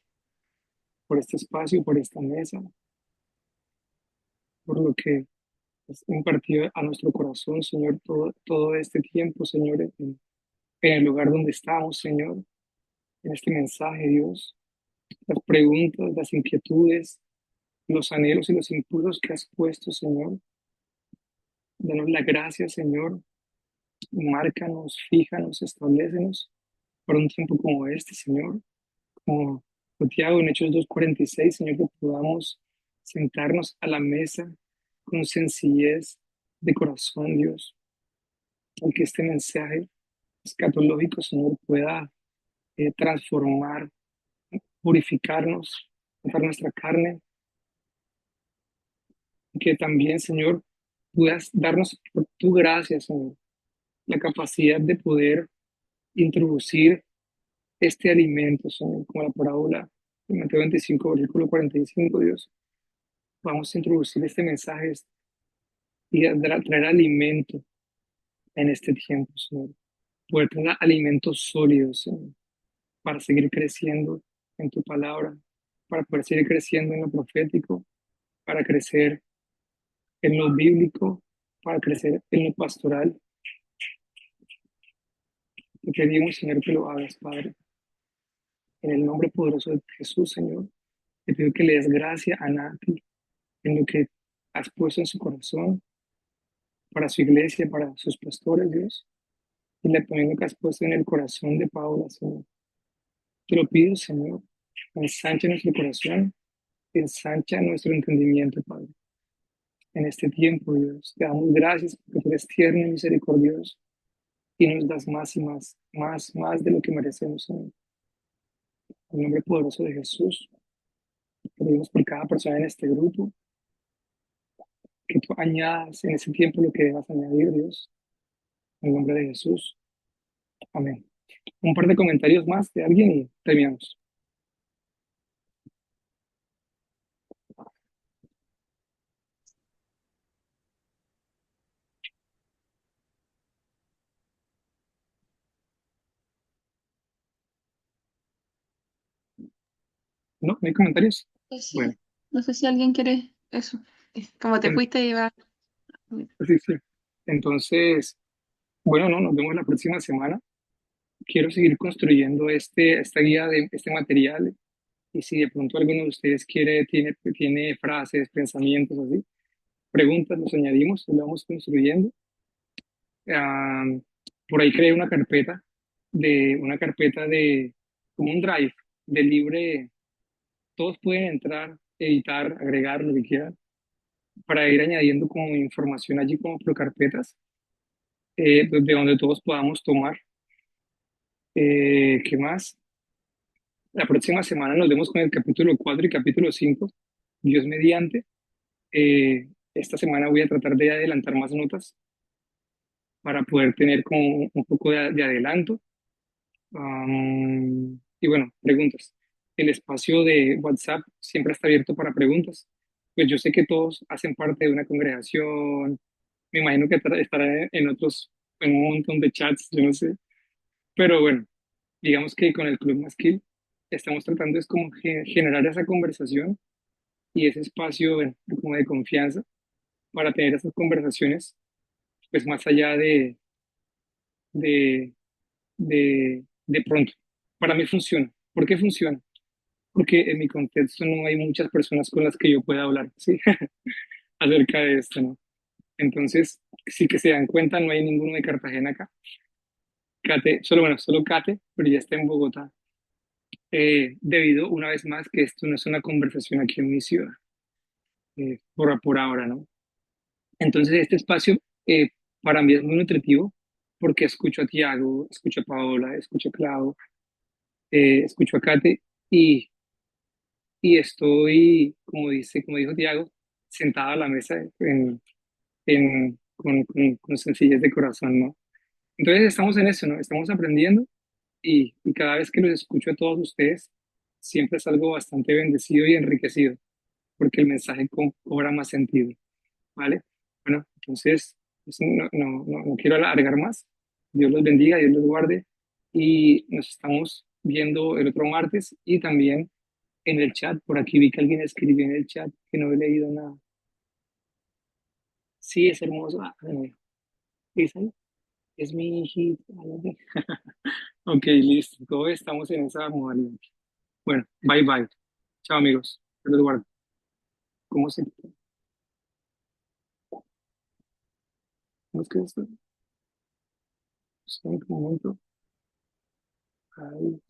por este espacio, por esta mesa, por lo que has impartido a nuestro corazón, Señor, todo este tiempo, Señor, en el lugar donde estamos, Señor, en este mensaje, Dios, las preguntas, las inquietudes, los anhelos y los impulsos que has puesto, Señor. Danos la gracia, Señor, márcanos, fíjanos, establécenos para un tiempo como este, Señor, como Santiago en Hechos 2:46, Señor, que podamos sentarnos a la mesa con sencillez de corazón, Dios, y que este mensaje escatológico, Señor, pueda transformar, purificarnos, tratar nuestra carne, y que también, Señor, puedas darnos por tu gracia, Señor, la capacidad de poder introducir este alimento, Señor, como la parábola de Mateo 25, versículo 45, Dios. Vamos a introducir este mensaje y a traer alimento en este tiempo, Señor. Poder tener alimentos sólidos, Señor, para seguir creciendo en tu palabra, para poder seguir creciendo en lo profético, para crecer en lo bíblico, para crecer en lo pastoral. Te pedimos, Señor, que lo hagas, Padre. En el nombre poderoso de Jesús, Señor, te pido que le des gracia a Nati en lo que has puesto en su corazón para su iglesia, para sus pastores, Dios, y le también lo que has puesto en el corazón de Paola, Señor. Te lo pido, Señor, ensancha nuestro corazón, ensancha nuestro entendimiento, Padre. En este tiempo, Dios, te damos gracias porque tú eres tierno y misericordioso y nos das más y más de lo que merecemos, Señor. En el nombre poderoso de Jesús, te pedimos por cada persona en este grupo, que tú añadas en ese tiempo lo que debas añadir, Dios. En el nombre de Jesús. Amén. Un par de comentarios más de alguien y terminamos. ¿No? ¿No hay comentarios? Bueno, Sí, no sé si alguien quiere eso. Como te en- fuiste, iba. sí, sí. Entonces, bueno, no, nos vemos la próxima semana. Quiero seguir construyendo esta guía de este material y si de pronto alguno de ustedes tiene frases, pensamientos así, preguntas, los añadimos y lo vamos construyendo. Ah, por ahí creé una carpeta de como un drive de libre, todos pueden entrar, editar, agregar lo que quieran para ir añadiendo como información allí como por carpetas, de donde todos podamos tomar. ¿Qué más? La próxima semana nos vemos con el capítulo 4 y capítulo 5 Dios mediante. Esta semana voy a tratar de adelantar más notas para poder tener como un poco de adelanto. Y bueno, preguntas. El espacio de WhatsApp siempre está abierto para preguntas. Pues yo sé que todos hacen parte de una congregación. Me imagino que estará en otros, en un montón de chats, yo no sé. Pero bueno, digamos que con el Club Masquil estamos tratando es como generar esa conversación y ese espacio, bueno, como de confianza para tener esas conversaciones, pues más allá de, de pronto. Para mí funciona. ¿Por qué funciona? Porque en mi contexto no hay muchas personas con las que yo pueda hablar, ¿sí? Acerca de esto, ¿no? Entonces, sí que se dan cuenta, no hay ninguno de Cartagena acá. Kate, solo, bueno, solo Kate, pero ya está en Bogotá. Debido, una vez más, que esto no es una conversación aquí en mi ciudad, por ahora, ¿no? Entonces, este espacio para mí es muy nutritivo porque escucho a Tiago, escucho a Paola, escucho a Clau, escucho a Kate y estoy, como dijo Tiago, sentado a la mesa con sencillez de corazón, ¿no? Entonces estamos en eso, ¿no? Estamos aprendiendo y cada vez que los escucho a todos ustedes, siempre es algo bastante bendecido y enriquecido, porque el mensaje cobra más sentido, ¿vale? Bueno, entonces pues, no quiero alargar más. Dios los bendiga, Dios los guarde y nos estamos viendo el otro martes y también en el chat. Por aquí vi que alguien escribió en el chat que no he leído nada. Sí, es hermoso. ¿Dice ahí? Es mi hijita. Ok, listo. Todos estamos en esa modalidad. Bueno, bye bye. Chao amigos. Dios los guarde. ¿Cómo se... ¿Cómo es que esto? Un momento. Ahí.